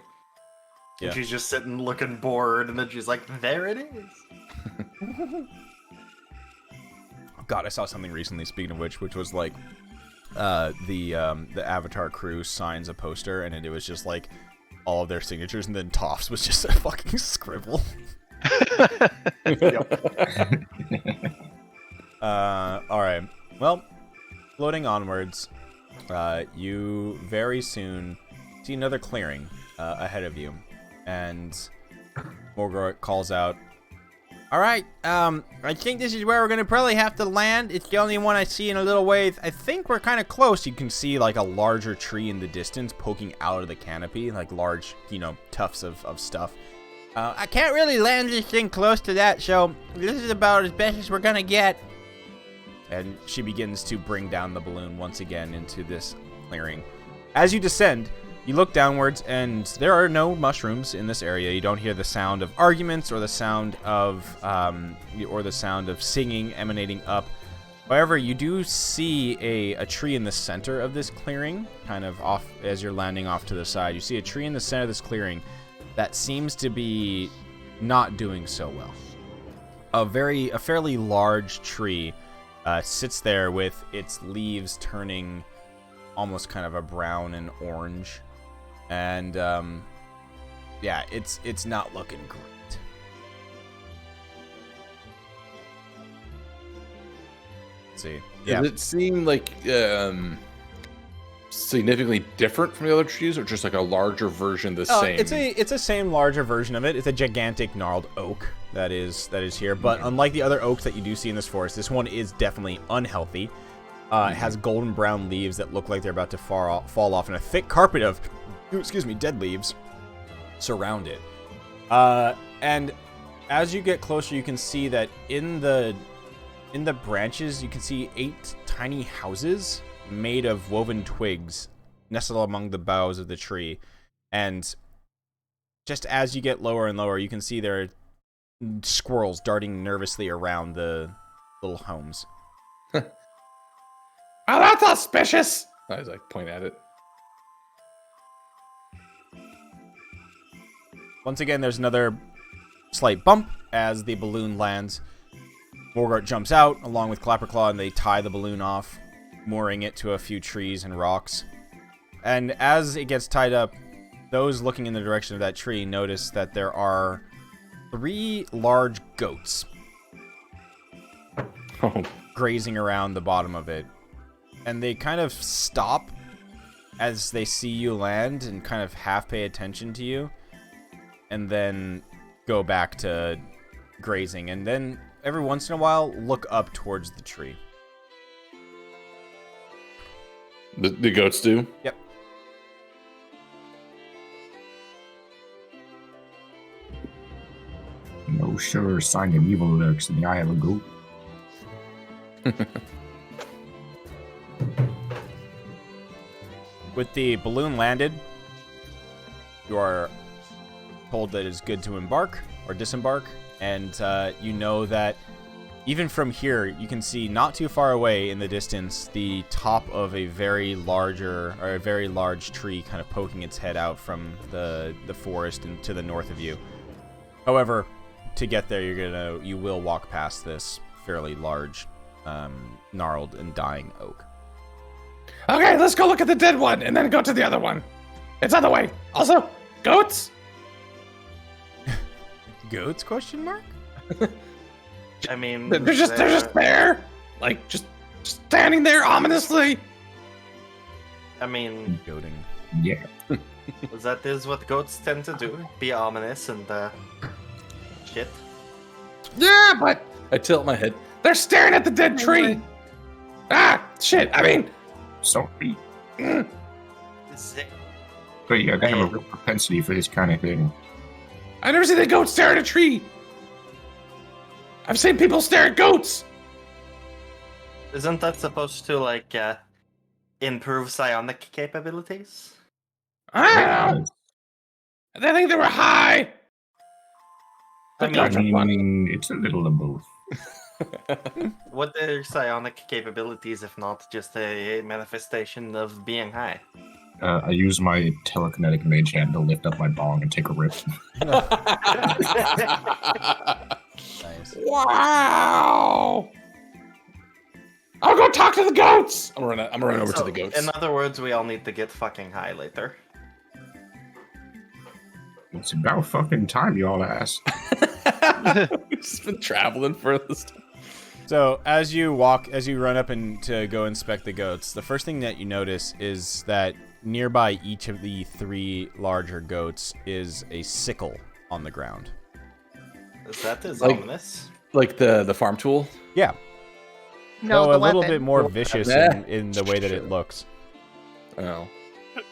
Yeah. And she's just sitting looking bored, and then she's like, there it is. God, I saw something recently, speaking of which was like the Avatar crew signs a poster, and it was just like all of their signatures, and then Toph's was just a fucking scribble. All right. Well, floating onwards, you very soon see another clearing ahead of you, and Morgort calls out, "All right, I think this is where we're gonna probably have to land. It's the only one I see in a little ways. I think we're kind of close." You can see like a larger tree in the distance poking out of the canopy, like large, tufts of stuff. I can't really land this thing close to that, so this is about as best as we're gonna get. And she begins to bring down the balloon once again into this clearing. As you descend, you look downwards, and there are no mushrooms in this area. You don't hear the sound of arguments or the sound of singing emanating up. However, you do see a tree in the center of this clearing, kind of off as you're landing off to the side. You see a tree in the center of this clearing that seems to be not doing so well. A fairly large tree sits there with its leaves turning almost kind of a brown and orange. And yeah, it's not looking great. Let's see. Yeah. Does it seem like significantly different from the other trees, or just like a larger version of the same? It's a same larger version of it. It's a gigantic gnarled oak that is here. But unlike the other oaks that you do see in this forest, this one is definitely unhealthy. It has golden brown leaves that look like they're about to fall off, and a thick carpet of dead leaves surround it. And as you get closer, you can see that in the in the branches, you can see 8 tiny houses made of woven twigs nestled among the boughs of the tree. And just as you get lower and lower, you can see there are squirrels darting nervously around the little homes. Oh, that's auspicious! I was like, point at it. Once again, there's another slight bump as the balloon lands. Morgart jumps out along with Clapperclaw, and they tie the balloon off, mooring it to a few trees and rocks. And as it gets tied up, those looking in the direction of that tree notice that there are 3 large goats grazing around the bottom of it. And they kind of stop as they see you land and kind of half pay attention to you, and then go back to grazing, and then every once in a while look up towards the tree. The goats do? Yep. No sure sign of evil lurks in the eye of a goat. With the balloon landed, you are told that it's good to embark or disembark, and you know that even from here, you can see not too far away in the distance the top of a very large tree kind of poking its head out from the forest and to the north of you. However, to get there, you will walk past this fairly large, gnarled and dying oak. Okay, let's go look at the dead one and then go to the other one. It's on the way. Also, goats? Goats? Question mark? I mean, They're just there. Like, just standing there ominously. I mean, Goating. Yeah. that is what goats tend to do. Be ominous and shit. Yeah, but I tilt my head. They're staring at the dead tree. Ah, shit. I mean, Sorry. Sick. But yeah, they have a real propensity for this kind of thing. I never seen a goat stare at a tree. I've seen people stare at goats. Isn't that supposed to like improve psionic capabilities? I don't know. They think they were high. I I mean, it's a little of both. What are psionic capabilities if not just a manifestation of being high? I use my telekinetic mage hand to lift up my bong and take a rip. Nice. Wow. I'll go talk to the goats. I'm running over to the goats. In other words, we all need to get fucking high later. It's about fucking time you all asked. We've just been traveling for this. So as you run up and to go inspect the goats, the first thing that you notice is that nearby each of the 3 larger goats is a sickle on the ground. That is Like- ominous. Like the farm tool. Yeah, No, though the a little weapon. bit more vicious in the way that it looks. Oh,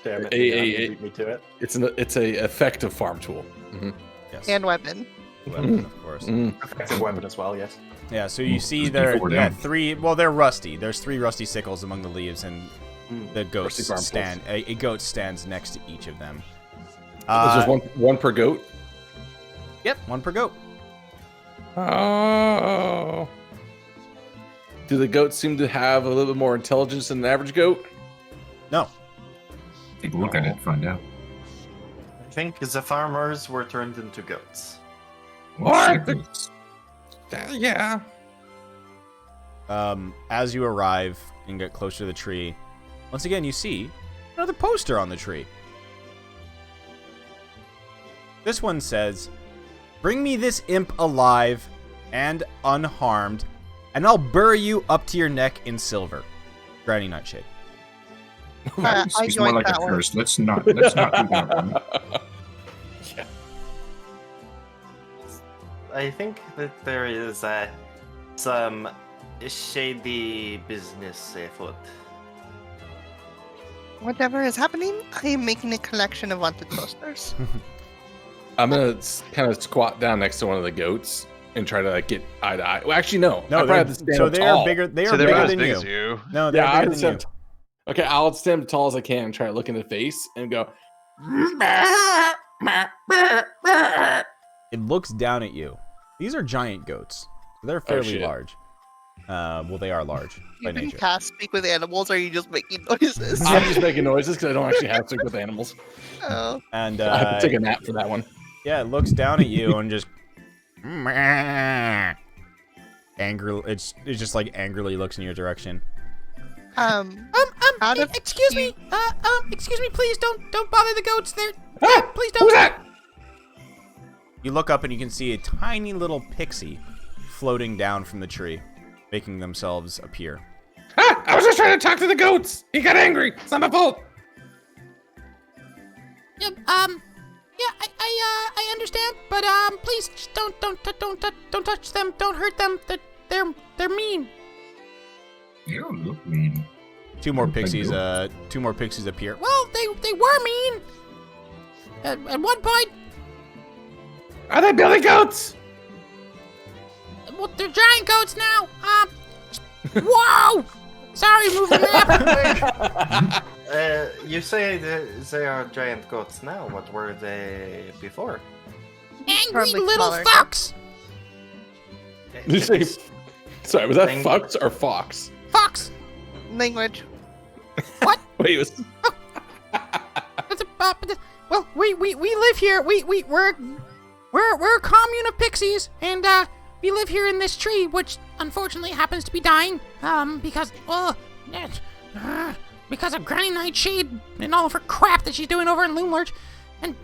Damn it, Hey, you hey, beat me to it. it's a effective farm tool. Mm-hmm. Yes, And weapon. weapon, of course. Effective weapon as well, yes. Yeah, so you see Just there, before yeah, them. 3. Well, they're rusty. There's 3 rusty sickles among the leaves, and the goats Rusty farm stand. A goat stands next to each of them. There's just one per goat. Yep, 1 per goat. Oh. Do the goats seem to have a little bit more intelligence than an average goat? No. Take a look at it and find out. I think the farmers were turned into goats. What? Sickles. Yeah. As you arrive and get closer to the tree, once again you see another poster on the tree. This one says, "Bring me this imp alive and unharmed, and I'll bury you up to your neck in silver." Granny Nightshade. I It's more joined like a that one. curse. Let's not do that one. I think that there is some shady business afoot. Whatever is happening, I am making a collection of wanted posters. I'm gonna kind of squat down next to one of the goats and try to like get eye to eye. Well, actually, no. No, I probably have to stand so up they tall. are bigger. They So are they're bigger about as than big you. as you. No, they're Yeah, I bigger would than you. stand. Okay, I'll stand tall as I can and try to look in the face and go. It looks down at you. These are giant goats. They're fairly shit. large. Well, they are large by You can nature. cast speak with animals, or are you just making noises? I'm just making noises because I don't actually have sync with animals. Oh. And I have to take a nap for that one. yeah, it looks down at you and just angry. It's just like angrily looks in your direction. Out of excuse me, please don't bother the goats. They're please don't. Who's that? You look up and you can see a tiny little pixie floating down from the tree, making themselves appear. Ah, I was just trying to talk to the goats. He got angry. It's not my fault. Yeah, I understand, but please just don't touch them. Don't hurt them. They're mean. They don't look mean. Two more Thank pixies. you. Two more pixies appear. Well, they were mean. At one point, Are they billy goats? well, they're giant goats now. Whoa! Sorry, move the map. You say they are giant goats now. What were they before? Angry Probably little smaller. fox. Did you say? Sorry, was that Thing- fucks or fox? Fox. language. Wait, it was. Well, we live here. We're a commune of pixies, and we live here in this tree, which unfortunately happens to be dying. Because of Granny Nightshade and all of her crap that she's doing over in Loomlurch, and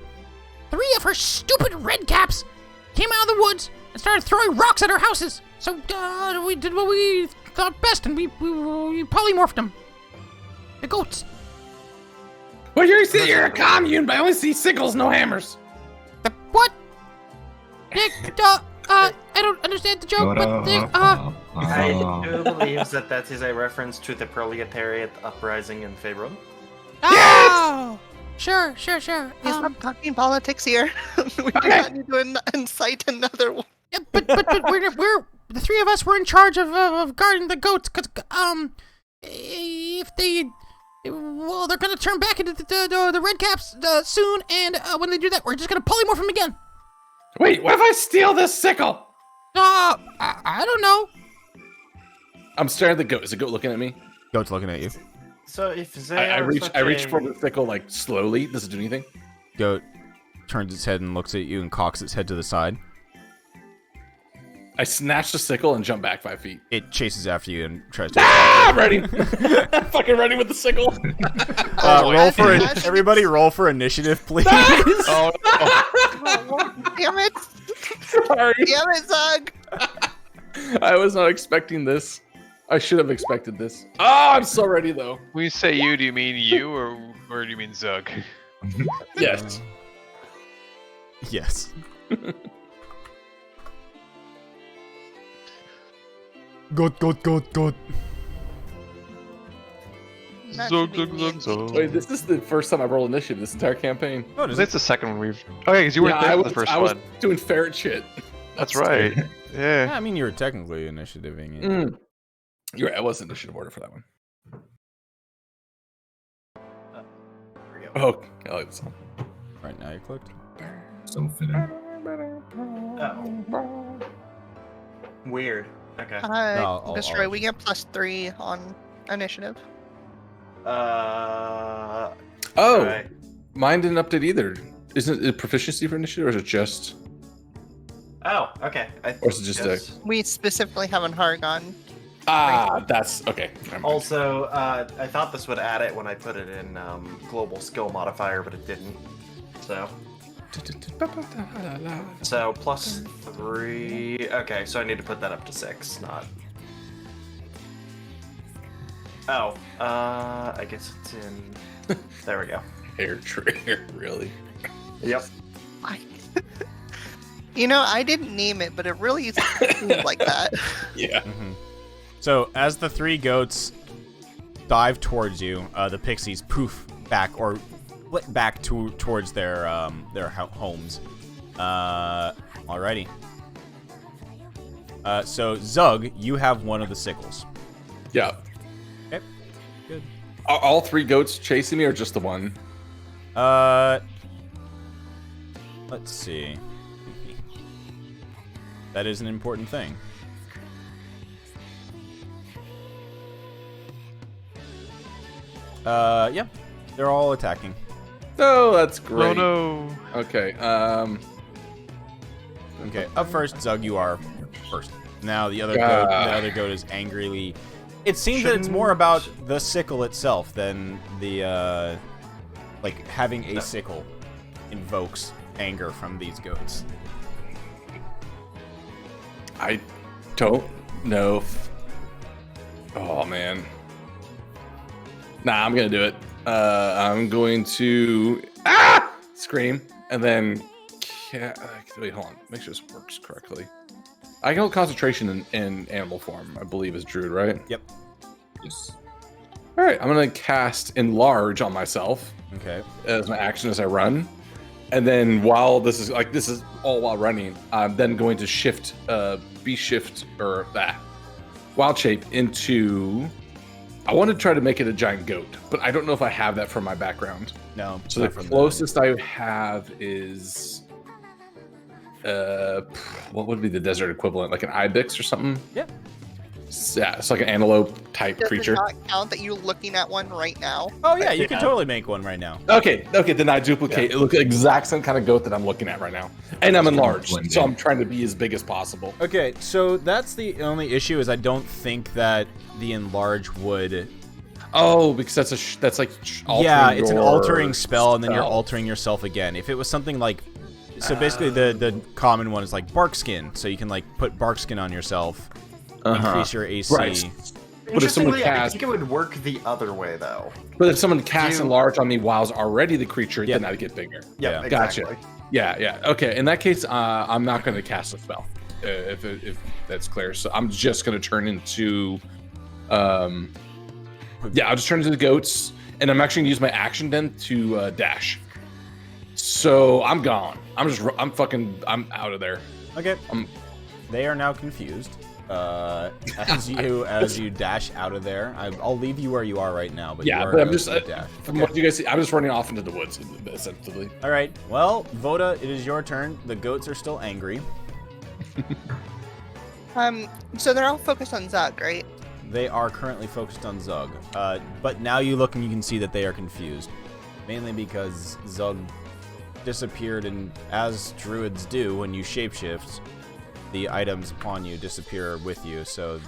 3 of her stupid red caps came out of the woods and started throwing rocks at our houses. So we did what we thought best, and we polymorphed them. The goats. Well, you're a commune, but I only see sickles, no hammers. The what? Nick, I don't understand the joke, but I do believe that is a reference to the proletariat uprising in Faerun. Oh, sure. He's not talking politics here. We do not need to incite another one. Yeah, but we're the 3 of us were in charge of guarding the goats, cause if they're gonna turn back into the red caps soon, and when they do that, we're just gonna polymorph them again. Wait, what if I steal this sickle? I don't know. I'm staring at the goat. Is the goat looking at me? Goat's looking at you. So if they I are reach such for the sickle like slowly. Does it do anything? Goat turns its head and looks at you and cocks its head to the side. I snatch the sickle and jump back 5 feet. It chases after you and tries to. Ah, I'm ready. I'm fucking ready with the sickle. Roll for I- everybody. Roll for initiative, please. Oh, Damn it! Sorry. Damn it, Zug! I was not expecting this. I should have expected this. Oh, I'm so ready though. when you say you, do you mean you or do you mean Zug? Yes. Yes. Goat. Not Zug, to be zug, mean. zug, zug. Wait, this is the first time I rolled initiative this entire campaign. Oh, does That's the second one we've. Okay, because you weren't there I for was, the first I was one. doing ferret shit. That's right. Yeah, Yeah. I mean, you were technically initiativing it. Mm. You're right. I was in initiative order for that one. There we go. Oh, I like this one. Right now, you clicked. So fitting. Oh. Weird. Okay. I'll- Destroy. We get +3 on initiative. Oh, Alright. mine didn't update either. Isn't it proficiency for initiative, or is it just? Oh, okay. Or is it just a- We specifically have an Hargon. That's okay. Never mind. Also, I thought this would add it when I put it in global skill modifier, but it didn't. So +3. Okay, so I need to put that up to 6, not. Oh, I guess it's in. There we go. Hair trigger, really? Yep. You know, I didn't name it, but it really seems like that. Yeah. Mm-hmm. So as the 3 goats dive towards you, the pixies poof back or flit back towards their homes. Alrighty. So Zug, you have one of the sickles. Yeah. Okay. Good. Are all 3 goats chasing me, or just the one? Let's see. That is an important thing. Yeah, they're all attacking. Oh, that's great. Oh no. Okay. Okay, up first, Zug, you are first. Now the other goat is angrily. It seems that it's more about the sickle itself than the like having a sickle invokes anger from these goats. I don't know. Oh man. Nah, I'm gonna do it. I'm going to scream and then. Wait, hold on. Make sure this works correctly. I can hold concentration in animal form, I believe, is Druid, right? Yep. Yes. All right, I'm gonna cast Enlarge on myself Okay. as my action as I run, and then while this is all while running, I'm then going to shift, wild shape into. I want to try to make it a giant goat, but I don't know if I have that from my background. No. So the closest I have is, what would be the desert equivalent? Like an ibex or something? Yeah. Yeah, it's like an antelope type Does creature. it not count that you're looking at one right now? Oh yeah, you can totally make one right now. Okay, then I duplicate. It looks the exact same kind of goat that I'm looking at right now, and I'm enlarged, so I'm trying to be as big as possible. Okay, so that's the only issue is I don't think that the enlarge would. Oh, because that's like altering Yeah, it's an your altering spell, and then you're spell. altering yourself again. If it was something like, so basically the common one is like bark skin, so you can like put bark skin on yourself, increase your AC. Right. But if someone Interestingly, I casts, think it would work the other way, though. but if someone casts You- enlarge on me while it's already the creature, Yep. then I get bigger. Yeah. Yep, Gotcha. exactly. Yeah. Okay. In that case, I'm not going to cast a spell. If that's clear, so I'm just going to turn into, I'll just turn into the goats, and I'm actually going to use my action then to dash. So I'm gone. I'm out of there. Okay. They are now confused. As you dash out of there, I'll leave you where you are right now. But Yeah, you are but I'm about just to dash. from what you guys see, I'm just running off into the woods, essentially. All right. Well, Voda, it is your turn. The goats are still angry. So they're all focused on Zug, right? They are currently focused on Zug. But now you look and you can see that they are confused, mainly because Zug disappeared, and as druids do when you shapeshift, the items upon you disappear with you. So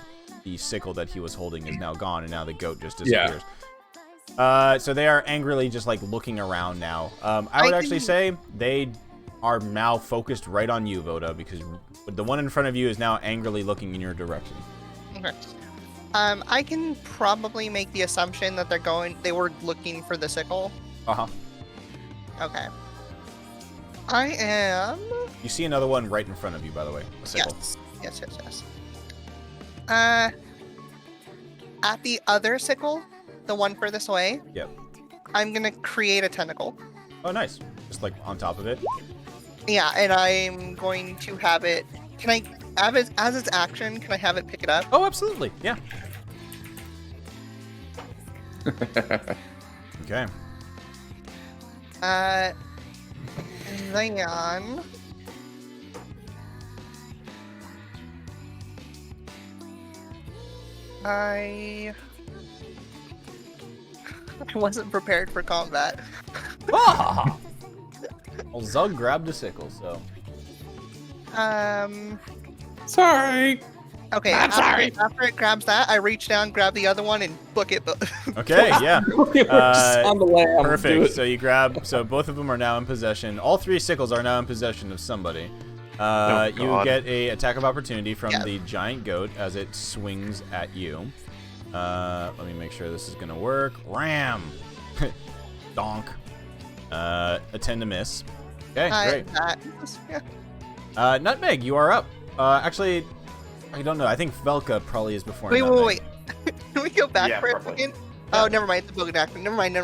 the sickle that he was holding is now gone, and now the goat just disappears. So they are angrily just like looking around now. I would actually say they are now focused right on you, Voda, because the one in front of you is now angrily looking in your direction. Okay. I can probably make the assumption that they were looking for the sickle. Uh-huh. Okay. I am... You see another one right in front of you, by the way. A sickle. Yes. At the other sickle, the one furthest away, Yep. I'm gonna create a tentacle. Oh, nice. Just like on top of it. Yeah, and I'm going to have it... Can I have it as its action? Can I have it pick it up? Oh, absolutely. Yeah. Okay. Then I wasn't prepared for combat. Ah! Well, Zug grabbed a sickle, so. Sorry. Okay, I'm sorry. after it grabs that, I reach down, grab the other one, and book it. Okay, yeah. We're just on the lamb. Do Perfect. it. So you grab. So both of them are now in possession. All three sickles are now in possession of somebody. You God. get a attack of opportunity from Yeah. the giant goat as it swings at you. Let me make sure this is gonna work. Ram. Donk. A 10 to miss. Okay, great. Yeah. Nutmeg, you are up. Actually, I don't know. I think Velka probably is before Wait. Nutmeg. Can we go back Yeah, for a probably. second? Oh, never mind. It's a bonus action. Never mind.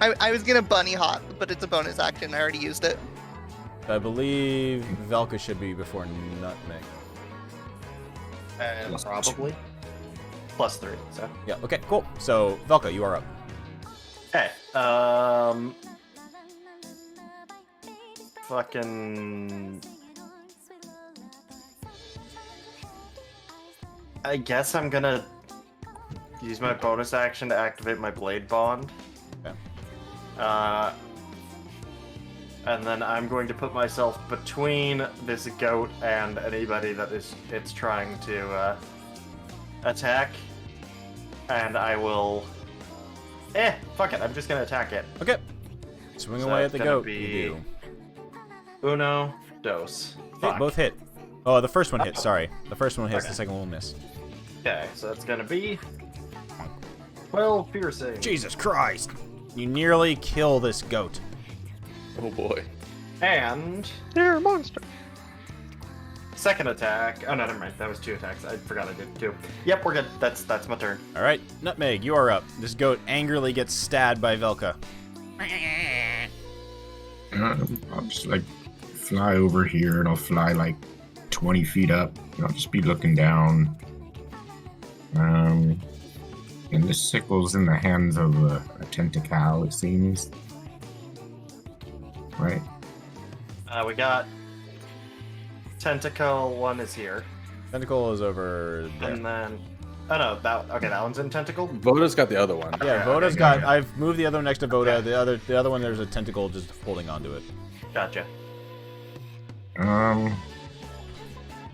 I was gonna bunny hop, but it's a bonus action. I already used it. I believe Velka should be before Nutmeg. And probably +3. So Yeah. Okay. Cool. So Velka, you are up. hey, fucking. I guess I'm gonna use my bonus action to activate my Blade Bond. Okay. And then I'm going to put myself between this goat and anybody that it's trying to attack. And I will. Fuck it. I'm just gonna attack it. Okay. Swing So away at it's the gonna goat. be- You do. Uno, dos. Okay, Fuck. both hit. Oh, the first one hits. Sorry, the first one hits. Okay. The second one will miss. Okay, so that's gonna be 12 piercing. Jesus Christ! You nearly kill this goat. Oh boy. And You're a monster. second attack. Oh no, never mind. That was 2 attacks. I forgot I did 2. Yep, we're good. That's my turn. All right, Nutmeg, you are up. This goat angrily gets stabbed by Velka. I'll just like fly over here and I'll fly like 20 feet up. And I'll just be looking down. And this sickle's in the hands of a tentacle, it seems. Right? We got tentacle. One is here, Tentacle is over there. and then oh no, that one's in tentacle. Voda's got the other one. Yeah, Okay, Voda's okay, got. okay. I've moved the other one next to Voda. Okay. The other one, there's a tentacle just holding onto it. Gotcha.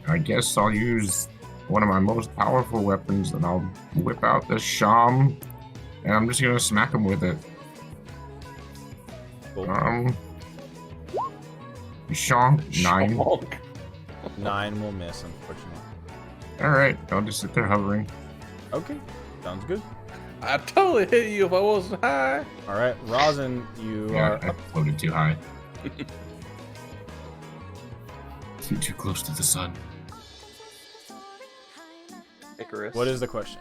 I guess I'll use one of my most powerful weapons and I'll whip out the sham and I'm just gonna smack him with it. Cool. Shonk, 9. Shonk. 9 will miss, unfortunately. Alright, I'll just sit there hovering. Okay, sounds good. I'd totally hit you if I wasn't high. All right, Rosin, you Yeah, are I up. floated too high. Too close to the sun. Icarus. What is the question?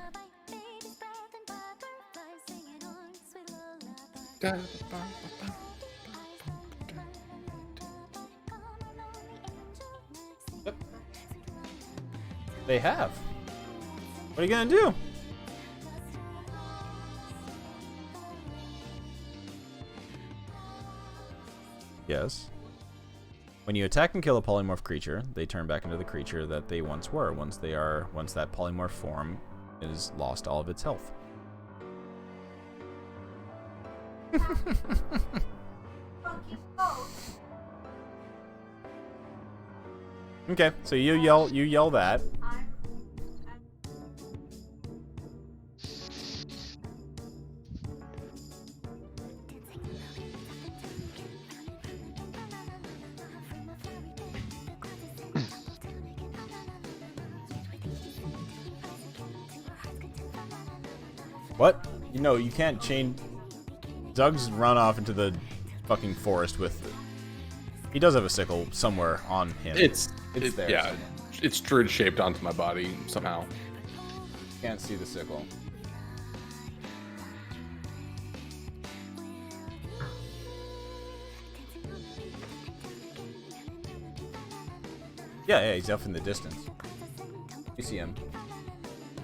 They have. What are you gonna do? Yes. When you attack and kill a polymorph creature, they turn back into the creature that they once were. Once that polymorph form is lost all of its health. Okay, so you yell that. What? You know, you can't change. Doug's run off into the fucking forest with. He does have a sickle somewhere on him. It's there. yeah, somewhere. it's druid shaped onto my body somehow. Can't see the sickle. Yeah, he's off in the distance. You see him?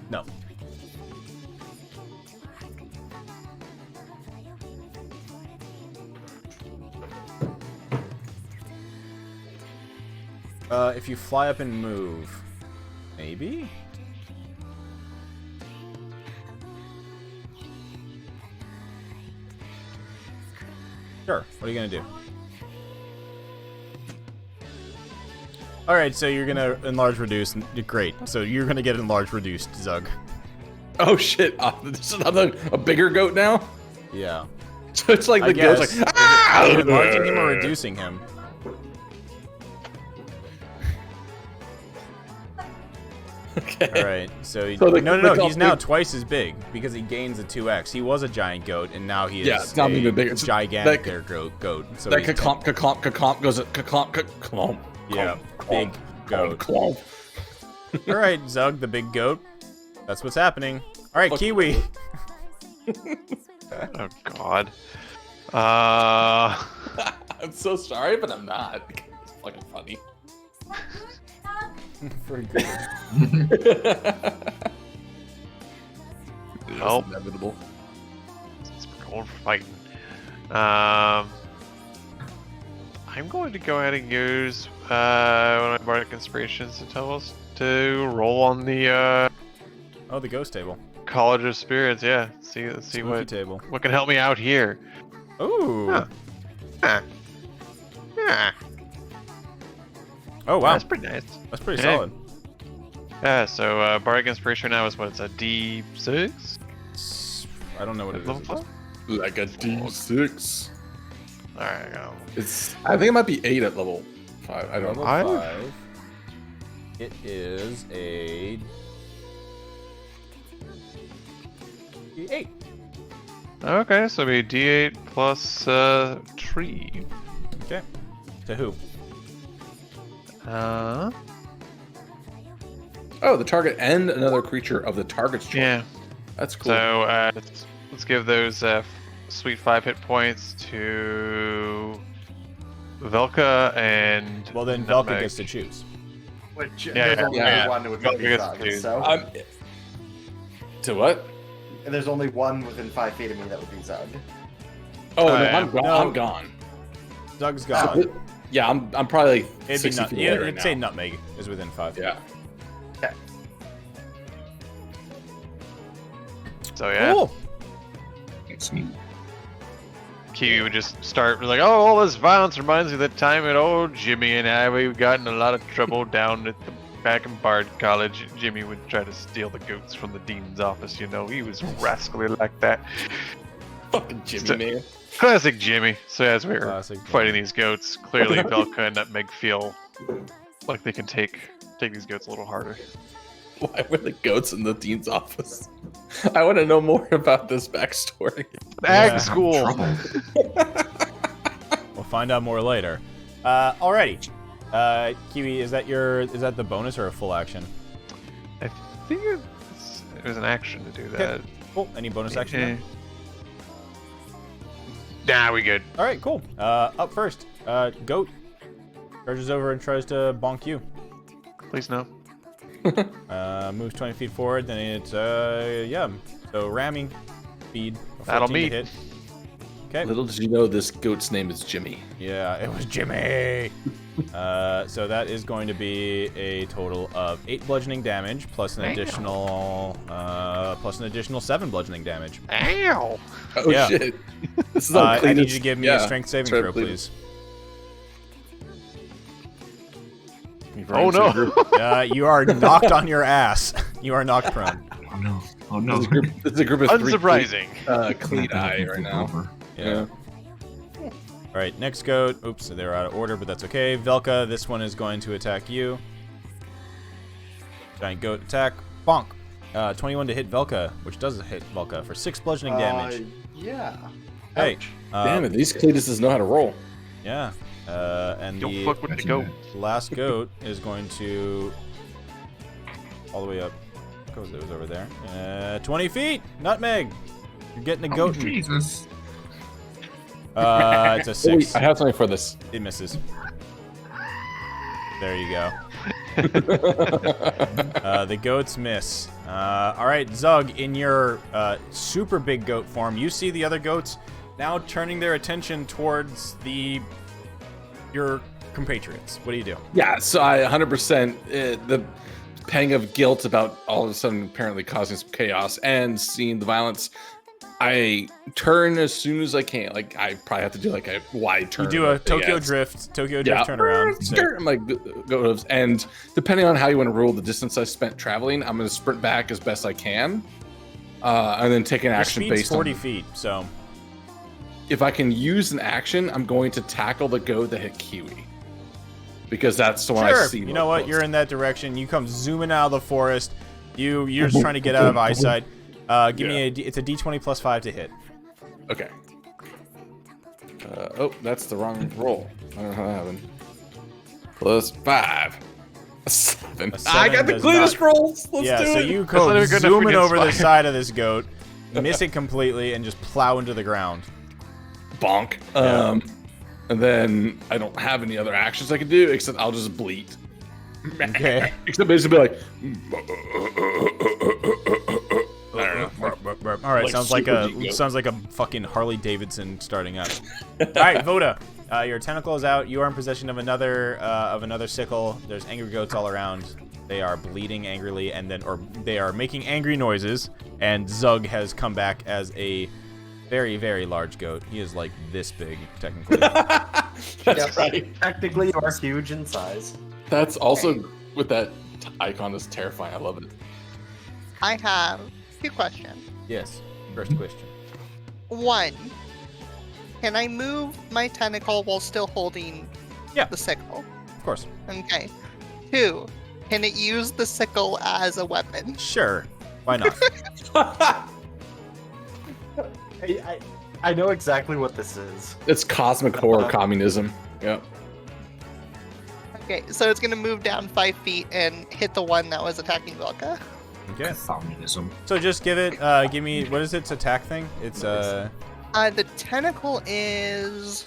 No. If you fly up and move, maybe? Sure. What are you gonna do? Alright, so you're gonna enlarge reduce. Great. So you're gonna get enlarge reduced, Zug. Oh shit! This is a bigger goat now. Yeah. So it's like I the goat's guess. like ah! Are you enlarging him or reducing him? Okay. Alright, so, So the- no, the he's now goat- twice as big because he gains a 2x. He was a giant goat, and now he is Yeah, it's not a even bigger. It's- gigantic that- goat. So That he's ka-clomp goes at ka-clomp. Yeah, big goat. Clomp. All right, Zug, the big goat. That's what's happening. All right, Fuck. Kiwi. Oh God. I'm so sorry, but I'm not. fucking funny. Pretty good. Oh. It's inevitable. We're going for fighting. I'm going to go ahead and use one of my bardic inspirations to tell us to roll on the Oh, the ghost table. College of Spirits. Yeah, let's see Spooky table. what can help me out here. Ooh. Huh. Huh. Yeah, Oh wow. that's pretty nice. That's pretty Hey. solid. Yeah, so bardic inspiration now is what? It's a D6. I don't know what it Level is. 5? Like a D6. All right, go. I think it might be 8 at level 5. I don't Level know. 5. It is a 8. Okay, so it'll be D8 plus 3. Okay. To who? Oh, the target and another creature of the target's choice. Yeah. That's cool. So let's give those sweet 5 hit points to Velka and. Well, then Velka Nutmeg. gets to choose. Which Yeah, there's only yeah. one within Velka gets Zug, to- so To what? and there's only one within 5 feet of me that would be Zug. Oh, no, yeah. I'm gone. No. I'm gone. Doug's gone. Yeah, I'm probably like It'd 60 be feet yeah, away right it'd say now. Nutmeg is within 5. Yeah. So yeah, Cool. It's neat. Kiwi would just start like, oh, all this violence reminds me of the time at old Jimmy and I, we got in a lot of trouble down at the back in Bard College. Jimmy would try to steal the goats from the dean's office, you know, he was rascally like that. Fucking Jimmy, So- man. Classic Jimmy. So as we were Classic fighting these goats, clearly Velka and Nutmeg feel like they can take these goats a little harder. Why were the goats in the dean's office? I want to know more about this backstory. Ag Yeah. school. Trouble. We'll find out more later. Alrighty. Kiwi, is that the bonus or a full action? I think it was an action to do that. Cool. Any bonus action? then? Nah, we good. All right, cool. Up first, goat charges over and tries to bonk you. Please no. Moves 20 feet forward. Then it's yeah. So ramming speed. a That'll 14 to meet. hit. Okay. Little did you know this goat's name is Jimmy. Yeah, it was Jimmy. So that is going to be a total of 8 bludgeoning damage plus an Damn. additional 7 bludgeoning damage. Ow! Oh Yeah. shit. This is I need Cletus- you to give me yeah, a strength saving that's throw, right, please. Oh no! You are knocked on your ass. You are knocked prone. Oh no. Oh no. This is a group of 3 Unsurprising. clean eye right now. Over. Yeah. All right, next goat. Oops, they're out of order, but that's okay. Velka, this one is going to attack you. Giant goat attack. Bonk. 21 to hit Velka, which does hit Velka for 6 bludgeoning damage. Yeah. Hey. Damn it, these Cletuses know how to roll. Yeah. And Don't the fuck with the goat. last goat is going to all the way up. Goes those over there. 20 feet. Nutmeg. You're getting a Oh, goat. Jesus. It's a Oh, 6. wait, I have something for this. It misses. There you go. The goats miss. All right, Zug, in your super big goat form, you see the other goats now turning their attention towards your compatriots. What do you do? Yeah, so I 100% the pang of guilt about all of a sudden apparently causing some chaos and seeing the violence. I turn as soon as I can. Like I probably have to do like a wide turn. You do a big Tokyo ass- Drift Yeah. turnaround. Sick. I'm like go and depending on how you want to rule the distance I spent traveling, I'm going to sprint back as best I can, and then take an Your action speed's based 40 on. feet, so If I can use an action, I'm going to tackle the goat that hit Kiwi. Because that's the one I sure. see. You know what? You're in that direction. You come zooming out of the forest. You're just trying to get out of eyesight. Give me it's a D20 plus 5 to hit. Okay. Oh, that's the wrong roll. I don't know how that happened. Plus 5. A 7. A I got 7 the does cleanest not- rolls. Let's Yeah, do so it. you That's go not even good enough zooming against over the fire. side of this goat, miss it completely, and just plow into the ground. Bonk. And then I don't have any other actions I can do except I'll just bleat. Okay. Except basically be like, All right, Like sounds like super a deep, sounds like a fucking Harley Davidson starting up. All right, Voda, your tentacle is out. You are in possession of another sickle. There's angry goats all around. They are bleeding angrily, or they are making angry noises. And Zug has come back as a very, very large goat. He is like this big, technically. that's right. Technically, you are huge in size. That's also with that icon is terrifying. I love it. I have 2 questions. Yes. First question. 1, can I move my tentacle while still holding the sickle? Of course. Okay. 2, can it use the sickle as a weapon? Sure. Why not? I know exactly what this is. It's cosmic horror communism. Yep. Okay, so it's gonna move down 5 feet and hit the one that was attacking Velka. Okay. Communism. So just give me, what is its attack thing? It's, The tentacle is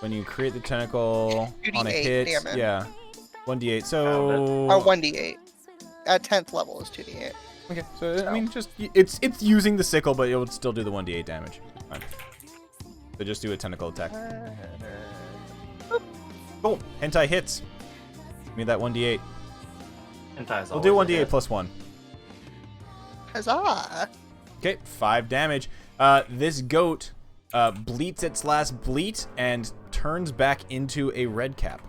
when you create the tentacle on a 2d8 hit. damage. Yeah. 1d8. So. or 1d8. At 10th level is 2d8. Okay. So, I mean, just, it's using the sickle, but it would still do the 1d8 damage. Fine. So just do a tentacle attack. Boom. Hentai hits. Give me that 1d8. Hentai's We'll do always a 1d8 hit. plus 1. Huzzah! Okay, 5 damage. This goat bleats its last bleat and turns back into a red cap.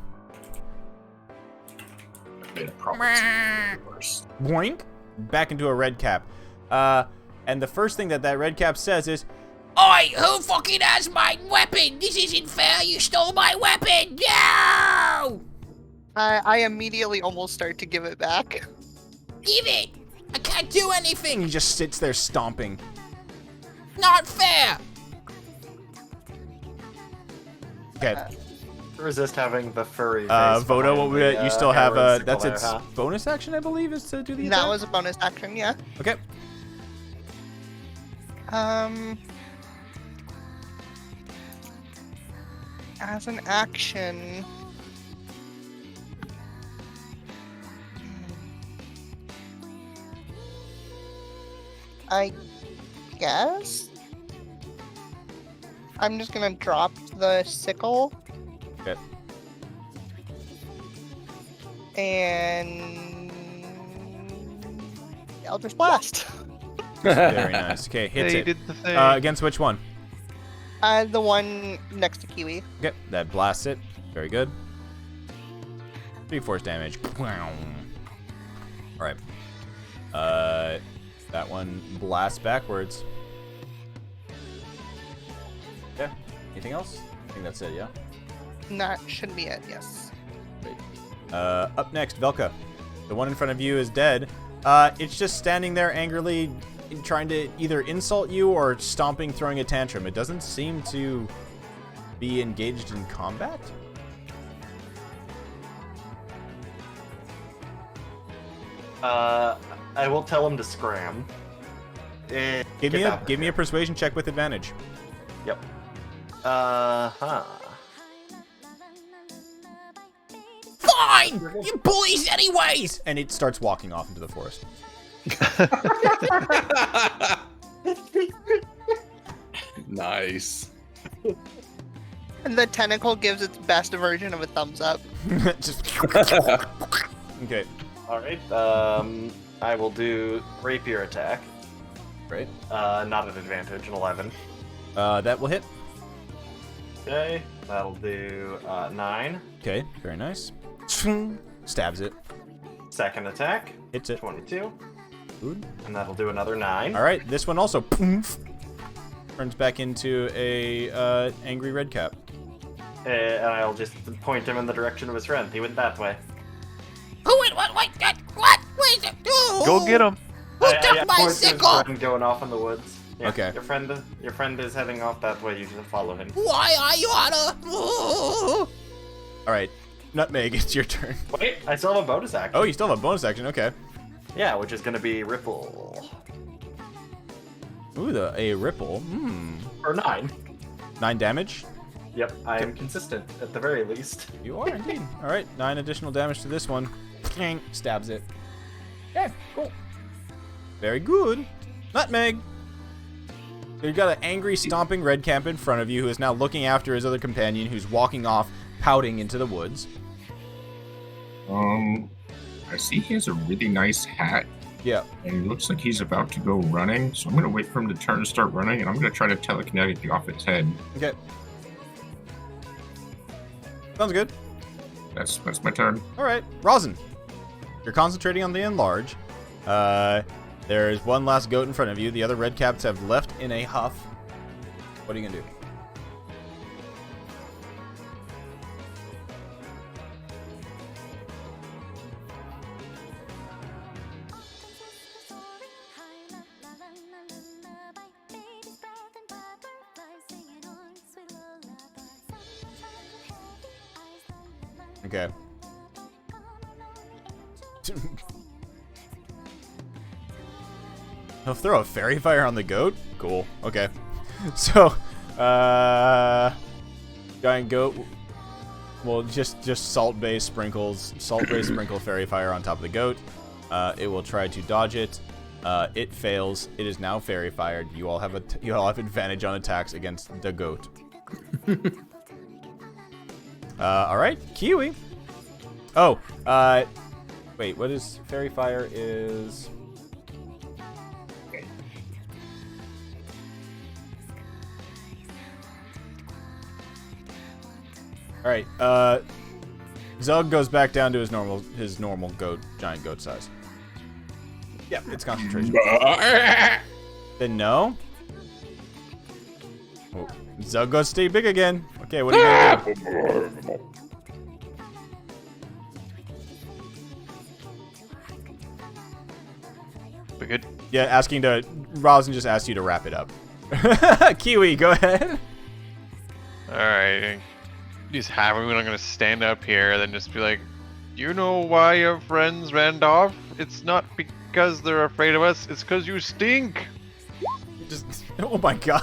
It probably worse. Boink! Back into a red cap. And the first thing that red cap says is, Oi, who fucking has my weapon? This isn't fair. You stole my weapon. No! I immediately almost start to give it back. Give it. I can't do anything. he just sits there stomping. Not fair. Okay. Resist having the furry face Voda, behind what the, you still have, arrow and that's sickle its there, huh? bonus action, I believe, is to do the attack? That was a bonus action, yeah. Okay. As an action, I guess I'm just gonna drop the sickle Okay. and Eldritch Blast. Very nice. Okay, hits They it. did the thing. Against which one? The one next to Kiwi. Okay, that blasts it. Very good. 3 force damage. Alright. That one blasts backwards. Okay. Anything else? I think that's it, yeah? That should be it, yes. Great. Up next, Velka. The one in front of you is dead. It's just standing there angrily trying to either insult you or stomping, throwing a tantrum. It doesn't seem to be engaged in combat. I will tell him to scram. Give me a persuasion check with advantage. Yep. Fine. You bullies anyways. And it starts walking off into the forest. Nice. And the tentacle gives its best version of a thumbs up. Just okay. All right. I will do rapier attack. Great. Not at advantage, an 11. That will hit. Okay. That'll do 9. Okay, very nice. Stabs it. Second attack, Hits it. 22. Good. And that'll do another 9. All right, this one also turns back into a angry red cap. And I'll just point him in the direction of his friend. He went that way. Who went? What? Where's it? Go get him. Who I took my point to his sickle? friend going off in the woods. Yeah, Okay. Your friend is heading off that way. You should follow him. Why are you on a? All right, Nutmeg, it's your turn. Wait, I still have a bonus action. Oh, you still have a bonus action. Okay. Yeah, which is going to be Ripple. Ooh, a ripple. Or 9. 9 damage. Yep, I am consistent at the very least. You are indeed. All right, 9 additional damage to this one. Stabs it. Okay, cool. Very good. Nutmeg. So you've got an angry, stomping red camp in front of you who is now looking after his other companion who's walking off, pouting into the woods. I see he has a really nice hat, Yeah. and it looks like he's about to go running, so I'm gonna wait for him to turn and start running, and I'm gonna try to telekinetically off his head. Okay. Sounds good. That's my turn. All right, Rosin. You're concentrating on the enlarge. There's one last goat in front of you. The other red caps have left in a huff. What are you gonna do? Okay. He'll throw a fairy fire on the goat? Cool. Okay. So, giant goat will just salt-based sprinkles, salt-based sprinkle fairy fire on top of the goat. It will try to dodge it. It fails. It is now fairy fired. You all have advantage on attacks against the goat. All right, Kiwi. Oh, wait, what is fairy fire is... All right, Zug goes back down to his normal giant goat size. Yep, it's concentration. Then no. Oh, Zug goes stay big again. Okay, what are you gonna do? We good? Yeah, Rosin just asked you to wrap it up. Kiwi, go ahead. Alright. Just have him, I'm gonna stand up here and then just be like, you know why your friends ran off? It's not because they're afraid of us, it's because you stink. Oh my god.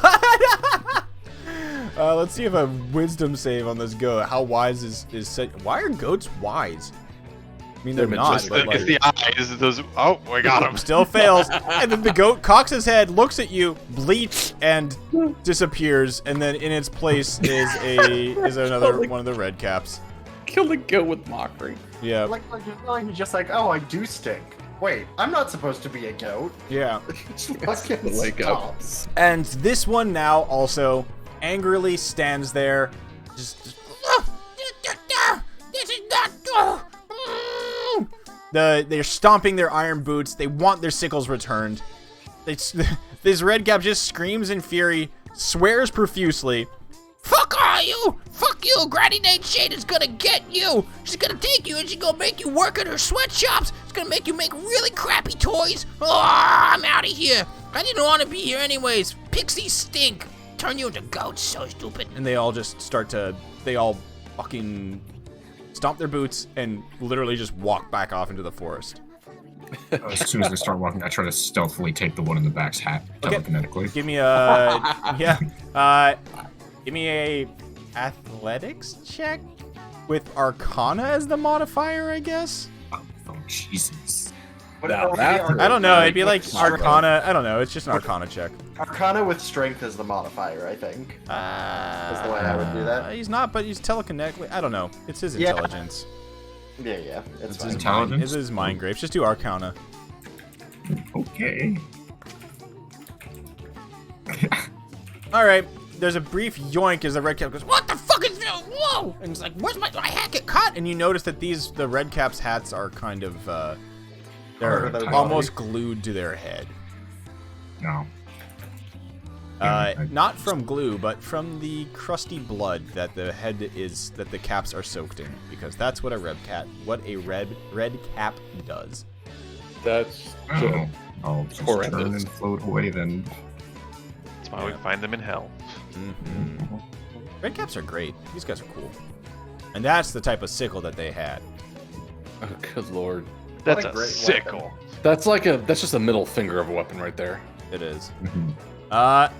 Let's see if a wisdom save on this goat. How wise is set? Why are goats wise? I mean, they're not. But It's the eyes. Those. Oh, we got him. Still fails. And then the goat cocks his head, looks at you, bleats, and disappears. And then in its place is another one of the red caps. Kill the goat with mockery. Yeah. Like just like, oh, I do stink. Wait, I'm not supposed to be a goat. Yeah. Fucking Wake up. stops. And this one now also angrily stands there, just This is not. they're stomping their iron boots. They want their sickles returned. This red cap just screams in fury, swears profusely. Fuck all you! Fuck you! Granny Nate Shade is gonna get you! She's gonna take you and she's gonna make you work at her sweatshops! She's gonna make you make really crappy toys! Oh, I'm out of here! I didn't want to be here anyways! Pixies stink! Turn you into goats, so stupid! And they all just they all fucking stomp their boots and literally just walk back off into the forest. As soon as they start walking, I try to stealthily take the one in the back's hat telekinetically. Give me give me a athletics check with Arcana as the modifier, I guess. Oh, Jesus. Now that- I don't know. It'd be like Arcana. I don't know. It's just an Arcana check. Arcana with strength is the modifier, I think. That's the way I would do that. He's not, but he's telekinetic. I don't know. It's his Yeah. intelligence. Yeah, it's It's fine. his Intelligence? mind. It's his mind grapes. Just do Arcana. Okay. All right. There's a brief yoink as the red cap goes, "What the fuck is this? Whoa!" And it's like, "Where's my hat get caught?" And you notice that the red caps' hats are kind of they're They're almost glued to their head. No. Not from glue, but from the crusty blood that the caps are soaked in, because that's what a red cap does. That's Oh. I'll just Horrendous. turn and float away then. That's why we find them in hell. Mm-hmm. Red caps are great. These guys are cool, and that's the type of sickle that they had. oh, good lord. That's a a great sickle. That's just a middle finger of a weapon right there. It is. Mhm.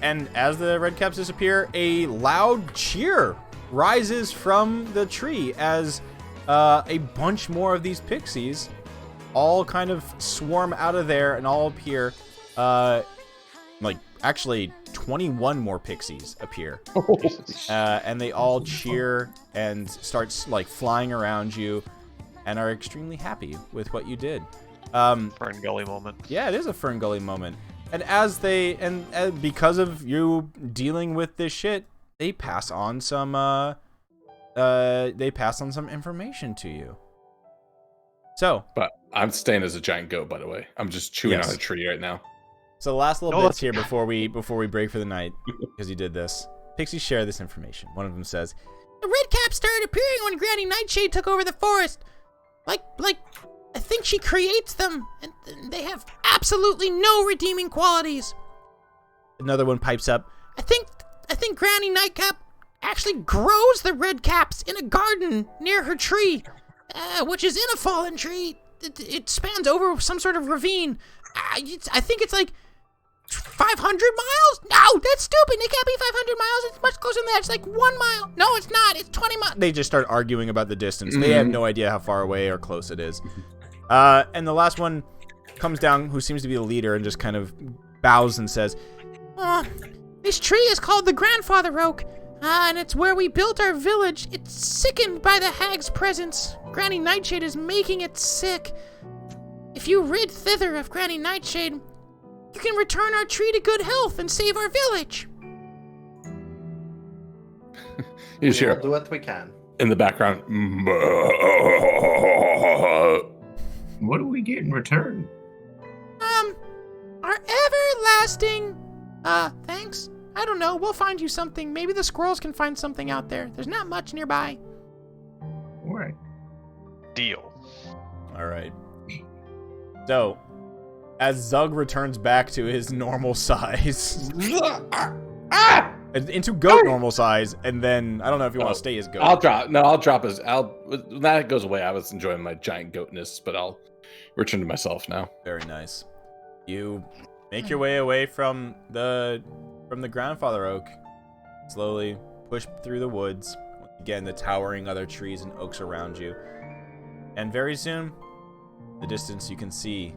And as the red caps disappear, a loud cheer rises from the tree as a bunch more of these pixies all kind of swarm out of there and all appear. Like, actually, 21 more pixies appear. And they all cheer and start, like, flying around you and are extremely happy with what you did. Fern Gully moment. Yeah, it is a Fern Gully moment. And as they, and because of you dealing with this shit, they pass on some information to you. So, But I'm staying as a giant goat, by the way. I'm just chewing on a tree right now. So the last little bits here before we break for the night, because you did this. Pixies share this information. One of them says, The redcaps started appearing when Granny Nightshade took over the forest. Like, I think she creates them, and they have absolutely no redeeming qualities. Another one pipes up, I think Granny Nightcap actually grows the redcaps in a garden near her tree, which is in a fallen tree. It spans over some sort of ravine. I think it's like 500 miles? No, that's stupid. It can't be 500 miles. It's much closer than that. It's like 1 mile. No, it's not. It's 20 miles. They just start arguing about the distance. They have no idea how far away or close it is. And the last one comes down, who seems to be the leader, and just kind of bows and says, This tree is called the Grandfather Oak, and it's where we built our village. It's sickened by the hag's presence. Granny Nightshade is making it sick. If you rid Thither of Granny Nightshade, you can return our tree to good health and save our village. You sure? We'll do what we can. In the background. What do we get in return? Our everlasting, thanks. I don't know. We'll find you something. Maybe the squirrels can find something out there. There's not much nearby. All right. Deal. all right. So, as Zug returns back to his normal size, into goat normal size, and then, I don't know if you want to stay as goat. I'll drop his, when that goes away, I was enjoying my giant goatness, but I'll return to myself now. Very nice. You make your way away from the Grandfather Oak, slowly push through the woods. Once again, the towering other trees and oaks around you. And very soon, in the distance you can see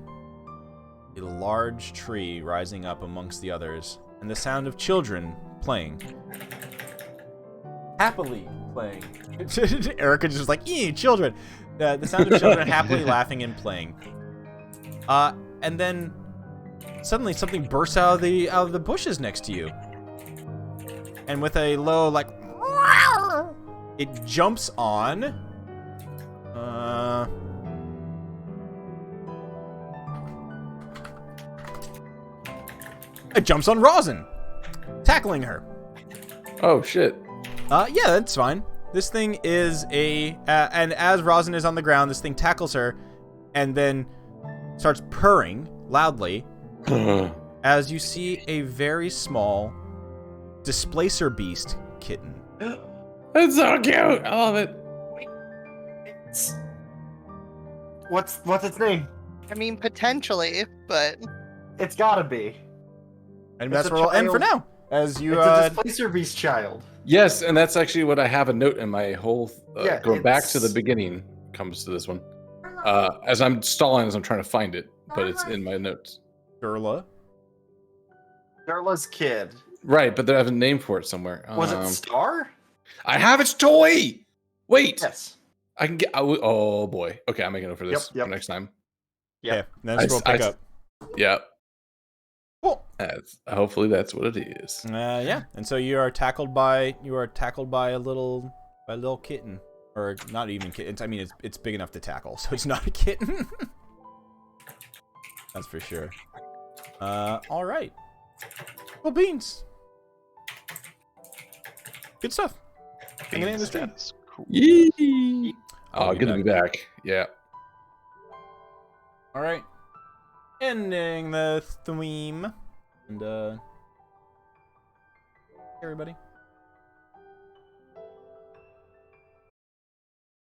a large tree rising up amongst the others, and the sound of children playing. Happily playing. Erica just like, children! The sound of children happily laughing and playing. And then suddenly something bursts out of the bushes next to you. And with a low, like, it jumps on. It jumps on Rosin, tackling her. Oh, shit. Yeah, that's fine. This thing is and as Rosin is on the ground, this thing tackles her and then starts purring loudly as you see a very small displacer beast kitten. It's so cute. I love it. What's its name? I mean, potentially, but It's gotta be. And It's that's a where we'll end for child. now. As you, It's a displacer beast child. Yes, and that's actually what I have a note in my whole, Yeah, going back to the it's- beginning, comes to this one. As I'm stalling, as I'm trying to find it, but it's in my notes. Durla. Darla's kid. Right, but they have a name for it somewhere. Was it Star? I have its toy! Wait! Yes. I can get, oh boy. Okay, I'm making it for this Yep. for next time. Yeah. Okay, that's where we'll pick up. Yeah. Cool. Hopefully that's what it is. Yeah, and so you are tackled by a little kitten, or not even kitten. I mean, it's big enough to tackle, so it's not a kitten. That's for sure. All right. Well, beans. Good stuff. I'm gonna end the stream. That's cool. Yee! Oh, Oh, good to be back. Yeah. All right. Ending the theme, and everybody.